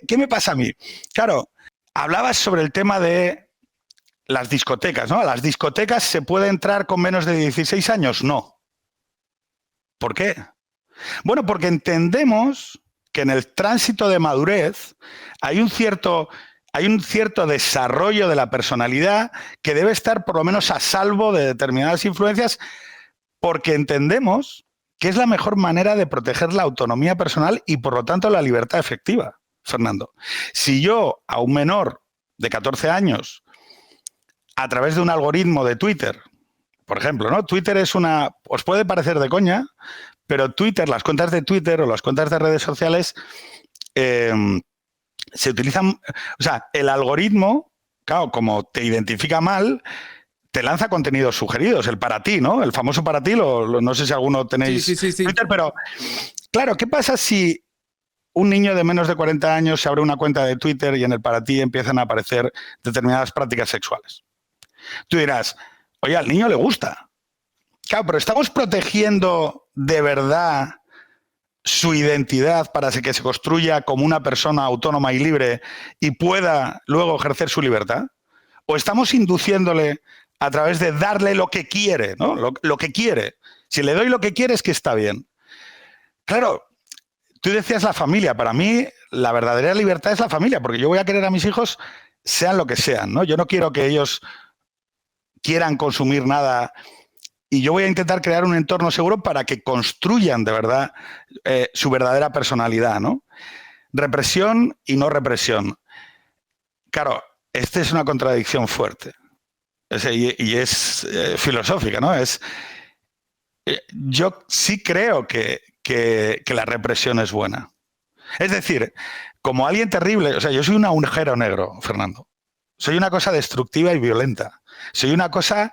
¿qué me pasa a mí? Claro, hablabas sobre el tema de las discotecas, ¿no? ¿A las discotecas se puede entrar con menos de 16 años? No. ¿Por qué? Bueno, porque entendemos que en el tránsito de madurez hay un cierto desarrollo de la personalidad que debe estar por lo menos a salvo de determinadas influencias, porque entendemos que es la mejor manera de proteger la autonomía personal y, por lo tanto, la libertad efectiva, Fernando. Si yo a un menor de 14 años, a través de un algoritmo de Twitter, por ejemplo, ¿no? Twitter es os puede parecer de coña, pero Twitter, las cuentas de Twitter o las cuentas de redes sociales se utilizan, o sea, el algoritmo, claro, como te identifica mal, te lanza contenidos sugeridos, el para ti, ¿no? El famoso para ti, no sé si alguno tenéis sí. Twitter, pero claro, ¿qué pasa si un niño de menos de 40 años se abre una cuenta de Twitter y en el para ti empiezan a aparecer determinadas prácticas sexuales? Tú dirás, oye, al niño le gusta. Claro, pero ¿estamos protegiendo de verdad su identidad para que se construya como una persona autónoma y libre y pueda luego ejercer su libertad? ¿O estamos induciéndole a través de darle lo que quiere, ¿no? Lo que quiere. Si le doy lo que quiere es que está bien. Claro, tú decías la familia. Para mí, la verdadera libertad es la familia, porque yo voy a querer a mis hijos sean lo que sean, ¿no? Yo no quiero que ellos quieran consumir nada y yo voy a intentar crear un entorno seguro para que construyan de verdad su verdadera personalidad, ¿no? Represión y no represión. Claro, esta es una contradicción fuerte. Y es filosófica, ¿no? Yo sí creo que la represión es buena. Es decir, como alguien terrible, o sea, yo soy un agujero negro, Fernando. Soy una cosa destructiva y violenta. Soy una cosa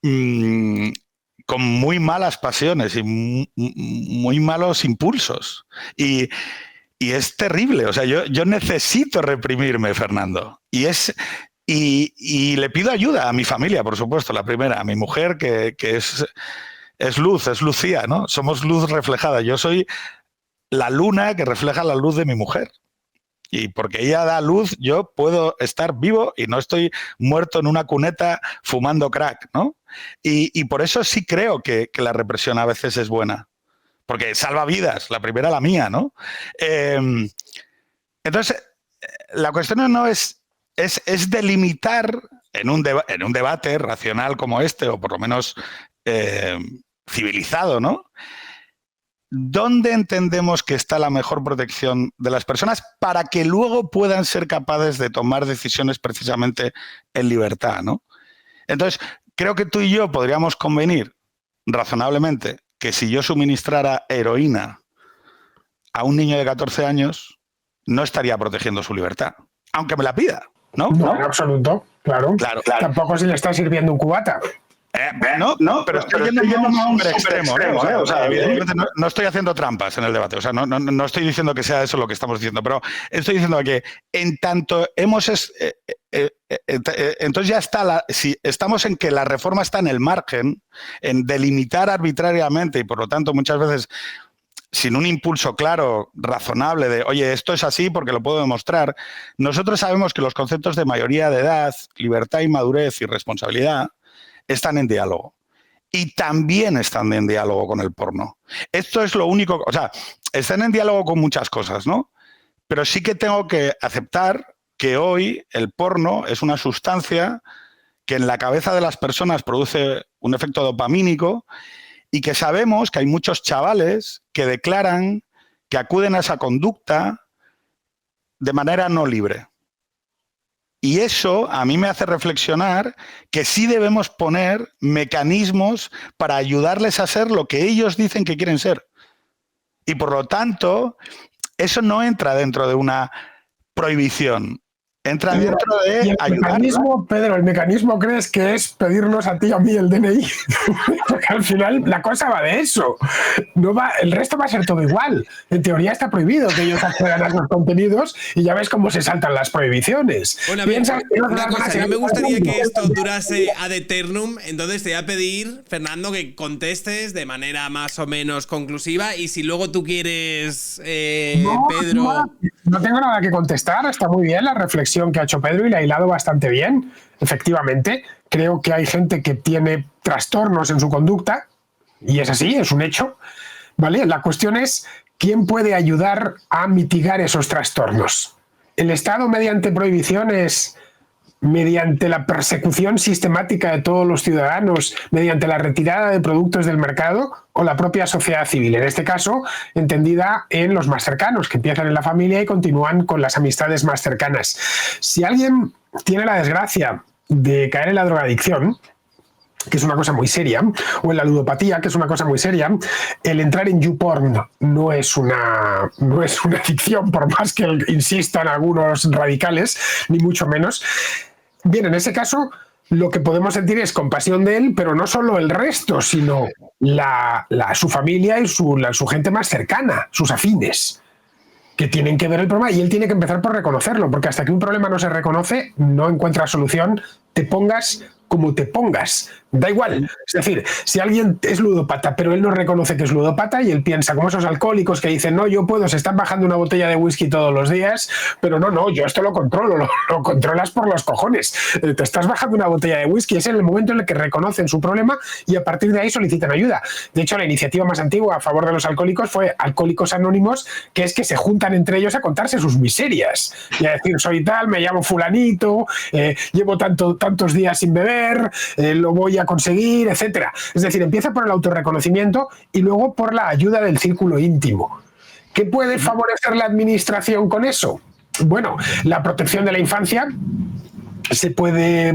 con muy malas pasiones y muy malos impulsos. Y es terrible. O sea, yo necesito reprimirme, Fernando. Y le pido ayuda a mi familia, por supuesto, la primera, a mi mujer, que es luz, es Lucía, ¿no? Somos luz reflejada. Yo soy la luna que refleja la luz de mi mujer. Y porque ella da luz, yo puedo estar vivo y no estoy muerto en una cuneta fumando crack, ¿no? Y por eso sí creo que la represión a veces es buena. Porque salva vidas, la primera la mía, ¿no? Entonces, la cuestión no es delimitar en un debate racional como este, o por lo menos civilizado, ¿no? ¿Dónde entendemos que está la mejor protección de las personas para que luego puedan ser capaces de tomar decisiones precisamente en libertad, ¿no? Entonces, creo que tú y yo podríamos convenir razonablemente que si yo suministrara heroína a un niño de 14 años, no estaría protegiendo su libertad, aunque me la pida, ¿no? No, en absoluto, claro. Tampoco si le está sirviendo un cubata. No, pero estoy yendo a un extremo. O sea, evidentemente no estoy haciendo trampas en el debate. O sea, no estoy diciendo que sea eso lo que estamos diciendo, pero estoy diciendo que en tanto entonces ya está, si estamos en que la reforma está en el margen, en delimitar arbitrariamente y por lo tanto muchas veces sin un impulso claro, razonable de, oye, esto es así porque lo puedo demostrar. Nosotros sabemos que los conceptos de mayoría de edad, libertad y madurez y responsabilidad están en diálogo. Y también están en diálogo con el porno. Esto es lo único, o sea, están en diálogo con muchas cosas, ¿no? Pero sí que tengo que aceptar que hoy el porno es una sustancia que en la cabeza de las personas produce un efecto dopamínico y que sabemos que hay muchos chavales que declaran que acuden a esa conducta de manera no libre. Y eso a mí me hace reflexionar que sí debemos poner mecanismos para ayudarles a ser lo que ellos dicen que quieren ser. Y por lo tanto, eso no entra dentro de una prohibición. entra dentro de el ayudar. mecanismo, Pedro, el mecanismo crees que es pedirnos a ti y a mí el DNI. Porque al final la cosa va de eso. No va, el resto va a ser todo igual. En teoría está prohibido que ellos accedan a los contenidos y ya ves cómo se saltan las prohibiciones. Bueno, a ver, Piensas que no una van a cosa, ser- no me gustaría que esto durase ad eternum, entonces te voy a pedir, Fernando, que contestes de manera más o menos conclusiva y si luego tú quieres, Pedro... No tengo nada que contestar, está muy bien la reflexión que ha hecho Pedro y la ha hilado bastante bien. Efectivamente, creo que hay gente que tiene trastornos en su conducta y es así, es un hecho. ¿Vale? La cuestión es quién puede ayudar a mitigar esos trastornos. ¿El Estado mediante prohibiciones, mediante la persecución sistemática de todos los ciudadanos, mediante la retirada de productos del mercado o la propia sociedad civil? En este caso, entendida en los más cercanos, que empiezan en la familia y continúan con las amistades más cercanas. Si alguien tiene la desgracia de caer en la drogadicción, que es una cosa muy seria, o en la ludopatía, que es una cosa muy seria, el entrar en YouPorn no es una adicción, por más que insistan algunos radicales, ni mucho menos. Bien, en ese caso, lo que podemos sentir es compasión de él, pero no solo el resto, sino su familia y su gente más cercana, sus afines, que tienen que ver el problema y él tiene que empezar por reconocerlo, porque hasta que un problema no se reconoce, no encuentra solución, te pongas como te pongas. Da igual. Es decir, si alguien es ludópata, pero él no reconoce que es ludópata y él piensa, como esos alcohólicos que dicen, no, yo puedo, se están bajando una botella de whisky todos los días, pero no, yo esto lo controlo, lo controlas por los cojones. Te estás bajando una botella de whisky, es en el momento en el que reconocen su problema y a partir de ahí solicitan ayuda. De hecho, la iniciativa más antigua a favor de los alcohólicos fue Alcohólicos Anónimos, que es que se juntan entre ellos a contarse sus miserias y a decir, soy tal, me llamo fulanito, llevo tantos días sin beber, lo voy a conseguir, etcétera. Es decir, empieza por el autorreconocimiento y luego por la ayuda del círculo íntimo. ¿Qué puede favorecer la administración con eso? Bueno, la protección de la infancia. Se puede,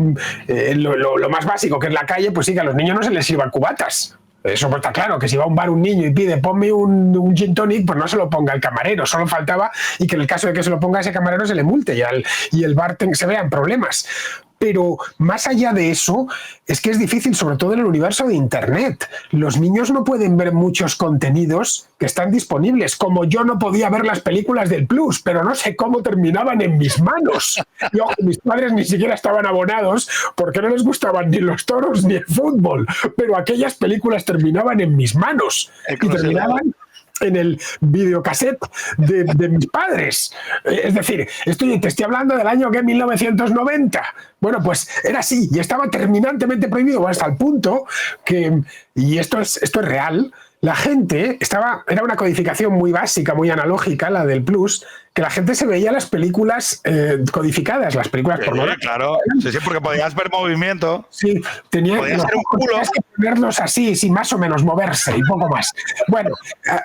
lo más básico, que es la calle, pues sí, que a los niños no se les sirvan cubatas. Eso pues está claro, que si va a un bar un niño y pide ponme un gin tonic, pues no se lo ponga el camarero, solo faltaba, y que en el caso de que se lo ponga ese camarero se le multe y el bar se vean problemas. Pero más allá de eso, es que es difícil, sobre todo en el universo de Internet. Los niños no pueden ver muchos contenidos que están disponibles, como yo no podía ver las películas del Plus, pero no sé cómo terminaban en mis manos. Y ojo, mis padres ni siquiera estaban abonados porque no les gustaban ni los toros ni el fútbol, pero aquellas películas terminaban en mis manos y terminaban en el videocassette de mis padres. Es decir, te estoy hablando del año 1990. Bueno, pues era así y estaba terminantemente prohibido hasta el punto que, y esto es real, la gente era una codificación muy básica, muy analógica, la del Plus, que la gente se veía las películas codificadas, las películas pornográficas. Claro, sí, porque podías ver movimiento. Sí, tenías que ponerlos así, sin más o menos moverse y poco más. Bueno,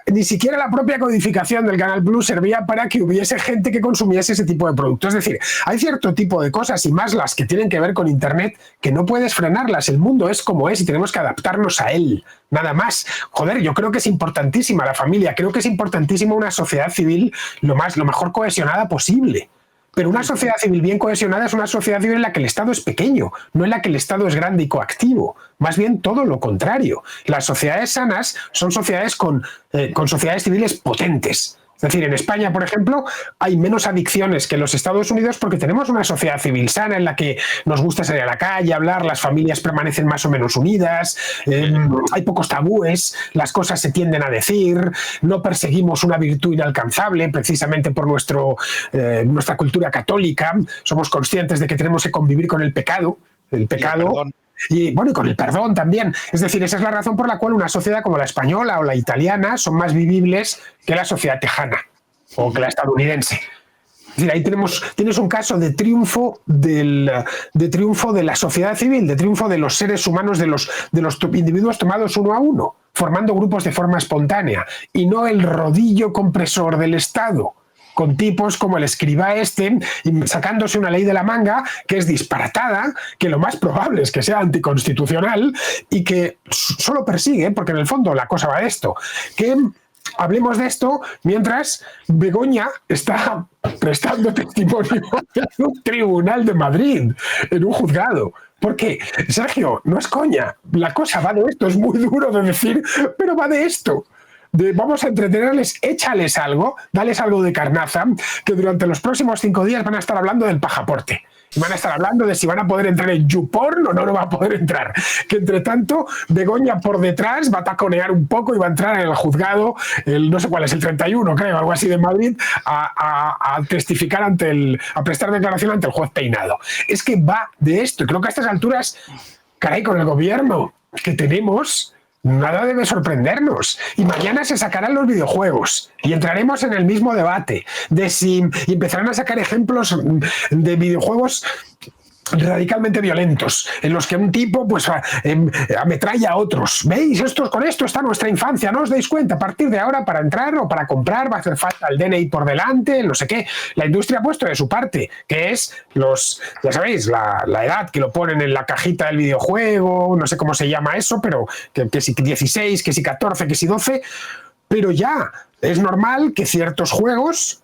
ni siquiera la propia codificación del Canal Plus servía para que hubiese gente que consumiese ese tipo de productos. Es decir, hay cierto tipo de cosas, y más las que tienen que ver con Internet, que no puedes frenarlas. El mundo es como es y tenemos que adaptarnos a él. Nada más. Joder, yo creo que es importantísima la familia, creo que es importantísima una sociedad civil lo mejor cohesionada posible. Pero una sociedad civil bien cohesionada es una sociedad civil en la que el Estado es pequeño, no en la que el Estado es grande y coactivo. Más bien todo lo contrario. Las sociedades sanas son sociedades con sociedades civiles potentes. Es decir, en España, por ejemplo, hay menos adicciones que en los Estados Unidos porque tenemos una sociedad civil sana en la que nos gusta salir a la calle, hablar, las familias permanecen más o menos unidas, hay pocos tabúes, las cosas se tienden a decir, no perseguimos una virtud inalcanzable precisamente por nuestra cultura católica, somos conscientes de que tenemos que convivir con el pecado. Y bueno, y con el perdón también. Es decir, esa es la razón por la cual una sociedad como la española o la italiana son más vivibles que la sociedad tejana o que la estadounidense. Es decir, ahí tienes un caso de triunfo de la sociedad civil, de triunfo de los seres humanos, de los individuos tomados uno a uno, formando grupos de forma espontánea, y no el rodillo compresor del Estado, con tipos como el escribá sacándose una ley de la manga que es disparatada, que lo más probable es que sea anticonstitucional y que solo persigue, porque en el fondo la cosa va de esto, que hablemos de esto mientras Begoña está prestando testimonio en un tribunal de Madrid, en un juzgado. Porque, Sergio, no es coña, la cosa va de esto, es muy duro de decir, pero va de esto. Vamos a entretenerles, échales algo, dales algo de carnaza, que durante los próximos 5 días van a estar hablando del pasaporte. Y van a estar hablando de si van a poder entrar en YouPorn o no va a poder entrar. Que entre tanto, Begoña por detrás va a taconear un poco y va a entrar en el juzgado, no sé cuál es, el 31, creo, algo así de Madrid, a testificar a prestar declaración ante el juez Peinado. Es que va de esto. Y creo que a estas alturas, caray, con el gobierno que tenemos, nada debe sorprendernos. Y mañana se sacarán los videojuegos y entraremos en el mismo debate de si y empezarán a sacar ejemplos de videojuegos radicalmente violentos, en los que un tipo pues ametralla a otros. ¿Veis? Con esto está nuestra infancia, no os dais cuenta. A partir de ahora, para entrar o para comprar va a hacer falta el DNI por delante, no sé qué. La industria ha puesto de su parte, que es ya sabéis, la edad que lo ponen en la cajita del videojuego, no sé cómo se llama eso, pero que si 16, que si 14, que si 12, pero ya es normal que ciertos juegos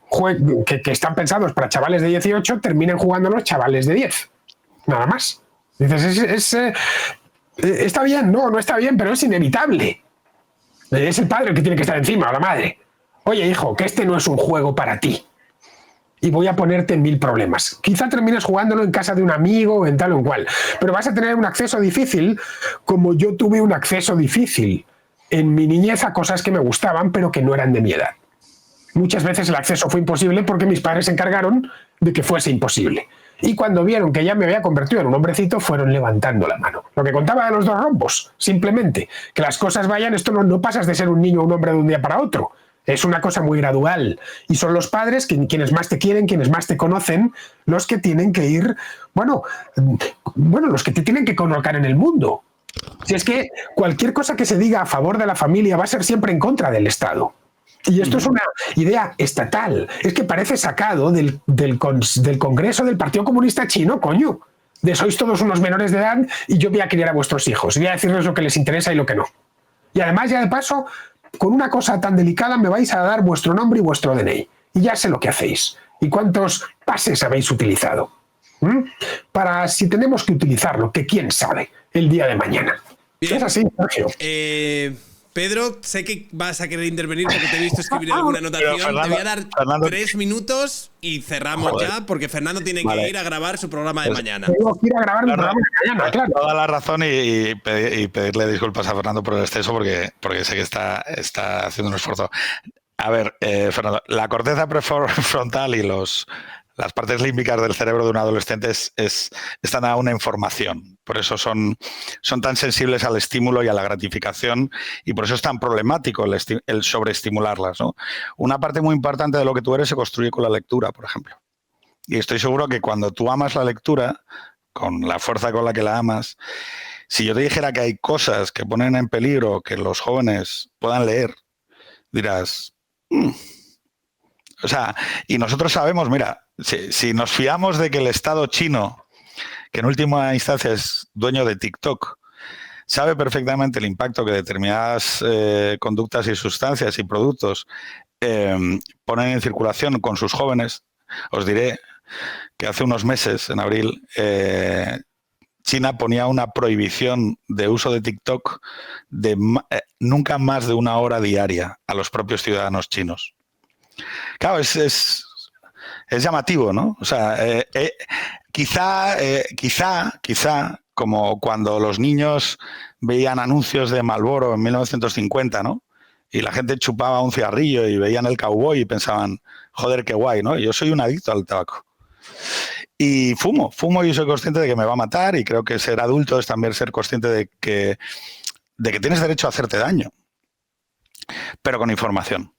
que están pensados para chavales de 18 terminen jugando los chavales de 10. Nada más. Dices, ¿está bien? No está bien, pero es inevitable. Es el padre el que tiene que estar encima, o la madre. Oye, hijo, que este no es un juego para ti. Y voy a ponerte en 1000 problemas. Quizá termines jugándolo en casa de un amigo o en tal o en cual. Pero vas a tener un acceso difícil, como yo tuve un acceso difícil en mi niñez a cosas que me gustaban, pero que no eran de mi edad. Muchas veces el acceso fue imposible porque mis padres se encargaron de que fuese imposible. Y cuando vieron que ya me había convertido en un hombrecito, fueron levantando la mano. Lo que contaba de los 2 rombos, simplemente. Que las cosas vayan, esto no pasas de ser un niño o un hombre de un día para otro. Es una cosa muy gradual. Y son los padres, quienes más te quieren, quienes más te conocen, los que tienen que ir, los que te tienen que colocar en el mundo. Si es que cualquier cosa que se diga a favor de la familia va a ser siempre en contra del Estado. Y esto es una idea estatal. Es que parece sacado del Congreso del Partido Comunista Chino, coño. Sois todos unos menores de edad y yo voy a criar a vuestros hijos. Voy a decirles lo que les interesa y lo que no. Y además, ya de paso, con una cosa tan delicada me vais a dar vuestro nombre y vuestro DNI. Y ya sé lo que hacéis. Y cuántos pases habéis utilizado. Para si tenemos que utilizarlo, que quién sabe, el día de mañana. Bien. Es así, Sergio. Pedro, sé que vas a querer intervenir porque te he visto escribir alguna anotación. Te voy a dar 3 minutos y cerramos ya, porque Fernando tiene que ir a grabar su programa de mañana. Tengo que ir a grabar mi programa de mañana, claro. Toda la razón y pedirle disculpas a Fernando por el exceso porque sé que está haciendo un esfuerzo. A ver, Fernando, la corteza prefrontal y las partes límbicas del cerebro de un adolescente están aún en formación. Por eso son tan sensibles al estímulo y a la gratificación y por eso es tan problemático el sobreestimularlas, ¿no? Una parte muy importante de lo que tú eres se construye con la lectura, por ejemplo. Y estoy seguro que cuando tú amas la lectura, con la fuerza con la que la amas, si yo te dijera que hay cosas que ponen en peligro que los jóvenes puedan leer, dirás... O sea, y nosotros sabemos, mira, si nos fiamos de que el Estado chino, que en última instancia es dueño de TikTok, sabe perfectamente el impacto que determinadas conductas y sustancias y productos ponen en circulación con sus jóvenes, os diré que hace unos meses, en abril, China ponía una prohibición de uso de TikTok de nunca más de 1 hora diaria a los propios ciudadanos chinos. Claro, es llamativo, ¿no? O sea, quizá, como cuando los niños veían anuncios de Marlboro en 1950, ¿no? Y la gente chupaba un cigarrillo y veían el cowboy y pensaban, joder, qué guay, ¿no? Yo soy un adicto al tabaco. Y fumo y soy consciente de que me va a matar y creo que ser adulto es también ser consciente de que tienes derecho a hacerte daño, pero con información.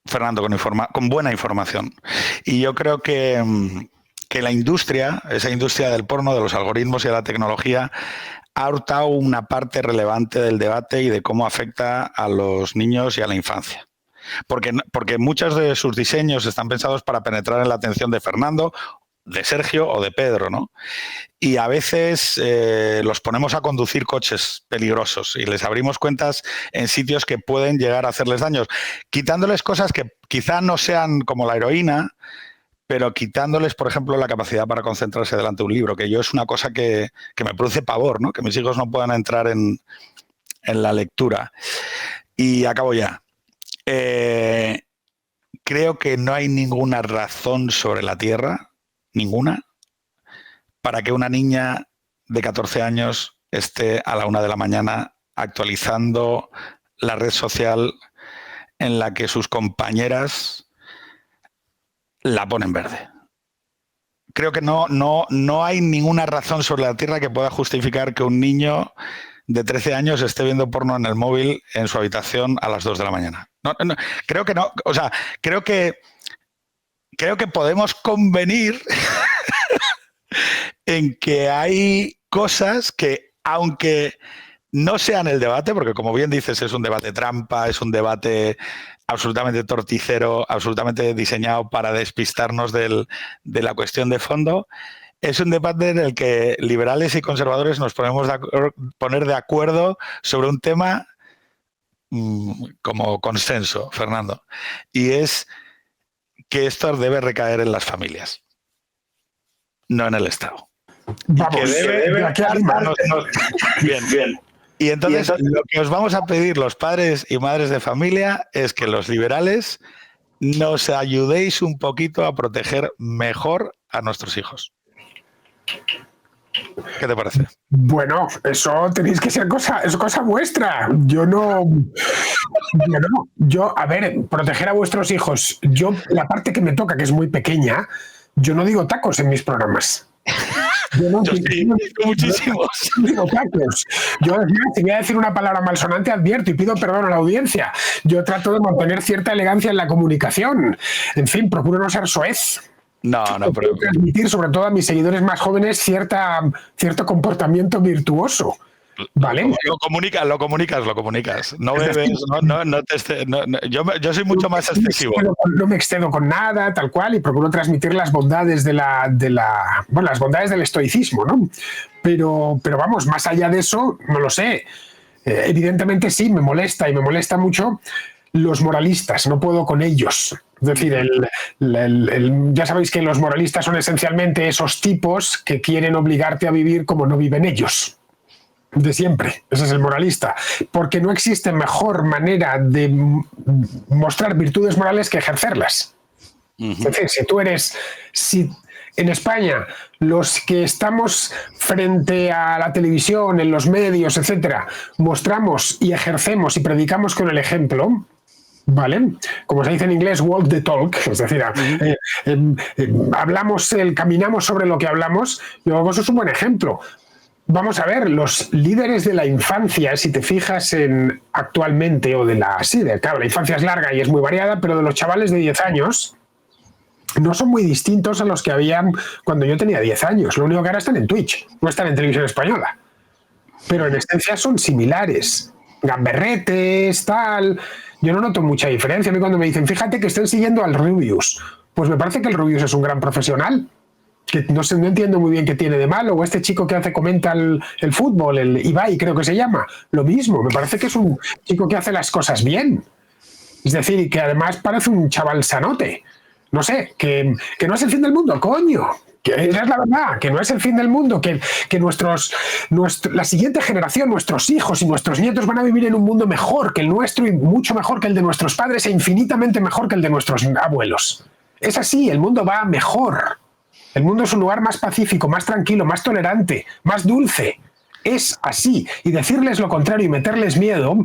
Fernando, con buena información. Y yo creo que la industria, esa industria del porno, de los algoritmos y de la tecnología, ha hurtado una parte relevante del debate y de cómo afecta a los niños y a la infancia. Porque muchos de sus diseños están pensados para penetrar en la atención de Fernando de Sergio o de Pedro, ¿no? Y a veces los ponemos a conducir coches peligrosos y les abrimos cuentas en sitios que pueden llegar a hacerles daños, quitándoles cosas que quizá no sean como la heroína, pero quitándoles, por ejemplo, la capacidad para concentrarse delante de un libro, que yo es una cosa que me produce pavor, ¿no? Que mis hijos no puedan entrar en la lectura. Y acabo ya. Creo que no hay ninguna razón sobre la Tierra, ninguna, para que una niña de 14 años esté a la 1 de la mañana actualizando la red social en la que sus compañeras la ponen verde. Creo que no hay ninguna razón sobre la Tierra que pueda justificar que un niño de 13 años esté viendo porno en el móvil en su habitación a las 2 de la mañana. No, creo que no. O sea, creo que podemos convenir en que hay cosas que, aunque no sean el debate, porque como bien dices, es un debate trampa, es un debate absolutamente torticero, absolutamente diseñado para despistarnos de la cuestión de fondo, es un debate en el que liberales y conservadores nos podemos poner de acuerdo sobre un tema como consenso, Fernando, y es que esto debe recaer en las familias, no en el Estado. Vamos, que debe aquí arriba. Bien. Y entonces lo que os vamos a pedir los padres y madres de familia es que los liberales nos ayudéis un poquito a proteger mejor a nuestros hijos. ¿Qué te parece? Bueno, eso tenéis que ser es cosa vuestra. Yo, a ver, proteger a vuestros hijos. Yo, la parte que me toca, que es muy pequeña, yo no digo tacos en mis programas. Yo sí, muchísimos. No digo tacos. Yo, si voy a decir una palabra malsonante, advierto y pido perdón a la audiencia. Yo trato de mantener cierta elegancia en la comunicación. En fin, procuro no ser soez. No, pero transmitir, sobre todo a mis seguidores más jóvenes, cierto comportamiento virtuoso. ¿Vale? Lo comunicas. No bebes, yo soy mucho más excesivo. No me excedo con nada, tal cual, y procuro transmitir las bondades las bondades del estoicismo, ¿no? Pero vamos, más allá de eso, no lo sé. Evidentemente sí, me molesta y mucho los moralistas, no puedo con ellos. Es decir, ya sabéis que los moralistas son esencialmente esos tipos que quieren obligarte a vivir como no viven ellos. De siempre, ese es el moralista. Porque no existe mejor manera de mostrar virtudes morales que ejercerlas. Es decir, si en España los que estamos frente a la televisión, en los medios, etcétera, mostramos y ejercemos y predicamos con el ejemplo, ¿vale? Como se dice en inglés, walk the talk, es decir, caminamos sobre lo que hablamos, yo eso es un buen ejemplo. Vamos a ver, los líderes de la infancia, si te fijas actualmente, claro, la infancia es larga y es muy variada, pero de los chavales de 10 años, no son muy distintos a los que habían cuando yo tenía 10 años. Lo único que ahora están en Twitch, no están en televisión española. Pero en esencia son similares. Gamberretes, tal. Yo no noto mucha diferencia. A mí cuando me dicen, fíjate que estén siguiendo al Rubius, pues me parece que el Rubius es un gran profesional. Que no entiendo muy bien qué tiene de malo. O este chico que comenta el fútbol, el Ibai creo que se llama, lo mismo. Me parece que es un chico que hace las cosas bien. Es decir, que además parece un chaval sanote. No sé, que no es el fin del mundo, coño. Que es la verdad, que no es el fin del mundo, que la siguiente generación, nuestros hijos y nuestros nietos van a vivir en un mundo mejor que el nuestro y mucho mejor que el de nuestros padres e infinitamente mejor que el de nuestros abuelos. Es así, el mundo va mejor. El mundo es un lugar más pacífico, más tranquilo, más tolerante, más dulce. Es así. Y decirles lo contrario y meterles miedo,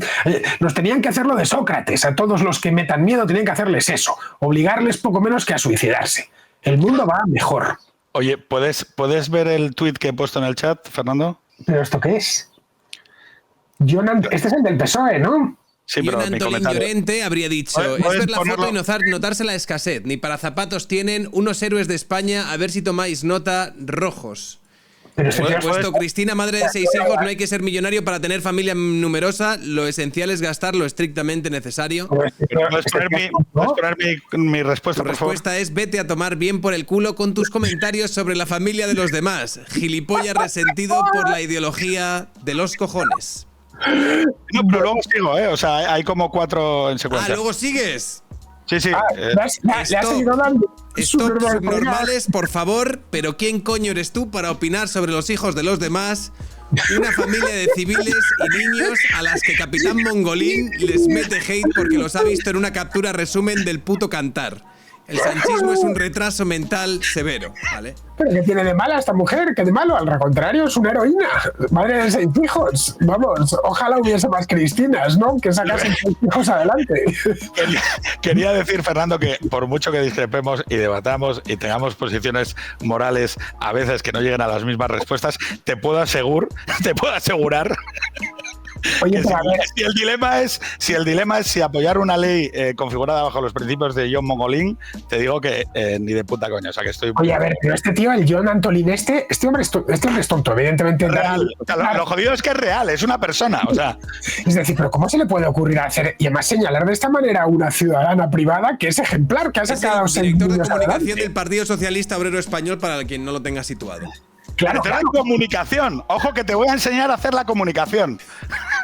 nos tenían que hacerlo de Sócrates. A todos los que metan miedo tenían que hacerles eso. Obligarles poco menos que a suicidarse. El mundo va mejor. Oye, ¿puedes ver el tuit que he puesto en el chat, Fernando? ¿Pero esto qué es? Este es el del PSOE, ¿no? Sí, pero Antolín Llorente habría dicho, es ver la foto y notarse la escasez. Ni para zapatos tienen unos héroes de España, a ver si tomáis nota, rojos. Pero este tío- Puesto Cristina, madre de 6 hijos, no hay que ser millonario para tener familia numerosa. Lo esencial es gastar lo estrictamente necesario. Pero este tío- ¿Puedes este poner, tío- puedes poner mi respuesta, Tu por favor? respuesta es vete a tomar bien por el culo con tus comentarios sobre la familia de los demás. Gilipollas resentido por la ideología de los cojones. No, pero luego sigo, ¿eh? O sea, hay como 4 en Ah, secuencia. luego sigues. Sí, sí. le has Stop. seguido dando. Stop subnormales, por favor, pero ¿quién coño eres tú para opinar sobre los hijos de los demás? Una familia de civiles y niños a las que Capitán Mongolín les mete hate porque los ha visto en una captura resumen del puto Cantar. El sanchismo es un retraso mental severo, ¿vale? ¿Pero qué tiene de mala esta mujer? ¿Qué de malo? Al contrario, es una heroína. Madre de 6 hijos. Vamos, ojalá hubiese más Cristinas, ¿no? Que sacasen 6 hijos adelante. Quería decir, Fernando, que por mucho que discrepemos y debatamos y tengamos posiciones morales a veces que no lleguen a las mismas respuestas, te puedo asegurar Oye, que pero a ver, si el dilema es si apoyar una ley configurada bajo los principios de John Mongolin, te digo que ni de puta coña. O sea, que estoy oye, a ver, pero este tío, el John Antolín, este hombre es tonto, evidentemente. real. O sea, lo jodido es que es real, es una persona. O sea, Es decir, pero ¿cómo se le puede ocurrir hacer y además señalar de esta manera a una ciudadana privada que es ejemplar, que ha Es sacado el 6 director de niños comunicación adelante? del Partido Socialista Obrero Español para quien no lo tenga situado. Claro, pero claro, comunicación. Ojo que te voy a enseñar a hacer la comunicación.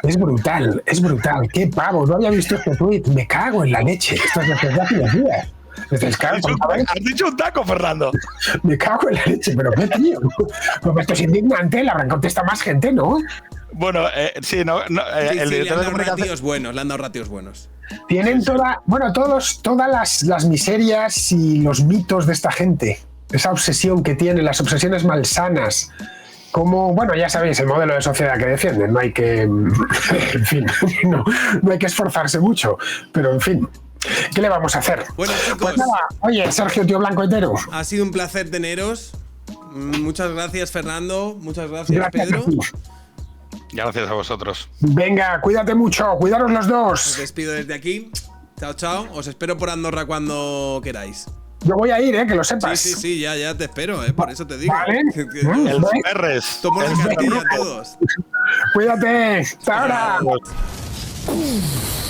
es brutal, es brutal. Qué pavo, no había visto este tuit. Me cago en la leche. Esto es desde hace unos días. Entonces, claro, Has dicho un taco, Fernando. me cago en la leche, pero qué tío. Pues esto es indignante, le habrán contestado más gente, ¿no? Bueno, sí, Sí, el sí, le director han de dado comunicación. ratios buenos, le han dado ratios buenos. Tienen todas las miserias y los mitos de esta gente. Esa obsesión que tienen, las obsesiones malsanas. Como, bueno, ya sabéis, el modelo de sociedad que defienden. No hay que, en fin, no hay que esforzarse mucho. Pero, en fin, ¿qué le vamos a hacer? Bueno, chicos, Pues nada, oye, Sergio, tío blanco entero. ha sido un placer teneros. Muchas gracias, Fernando. Muchas gracias, Gracias Pedro. a ti. Gracias a vosotros. Venga, cuídate mucho, cuidaros los Os dos. despido desde aquí. Chao, chao. Os espero por Andorra cuando queráis. Yo voy a ir, que lo sepas. Sí, sí, sí, ya te espero, por eso te digo. Vale. El Ferres. Tomo la cartilla a todos. Cuídate. Hasta ahora. Adiós.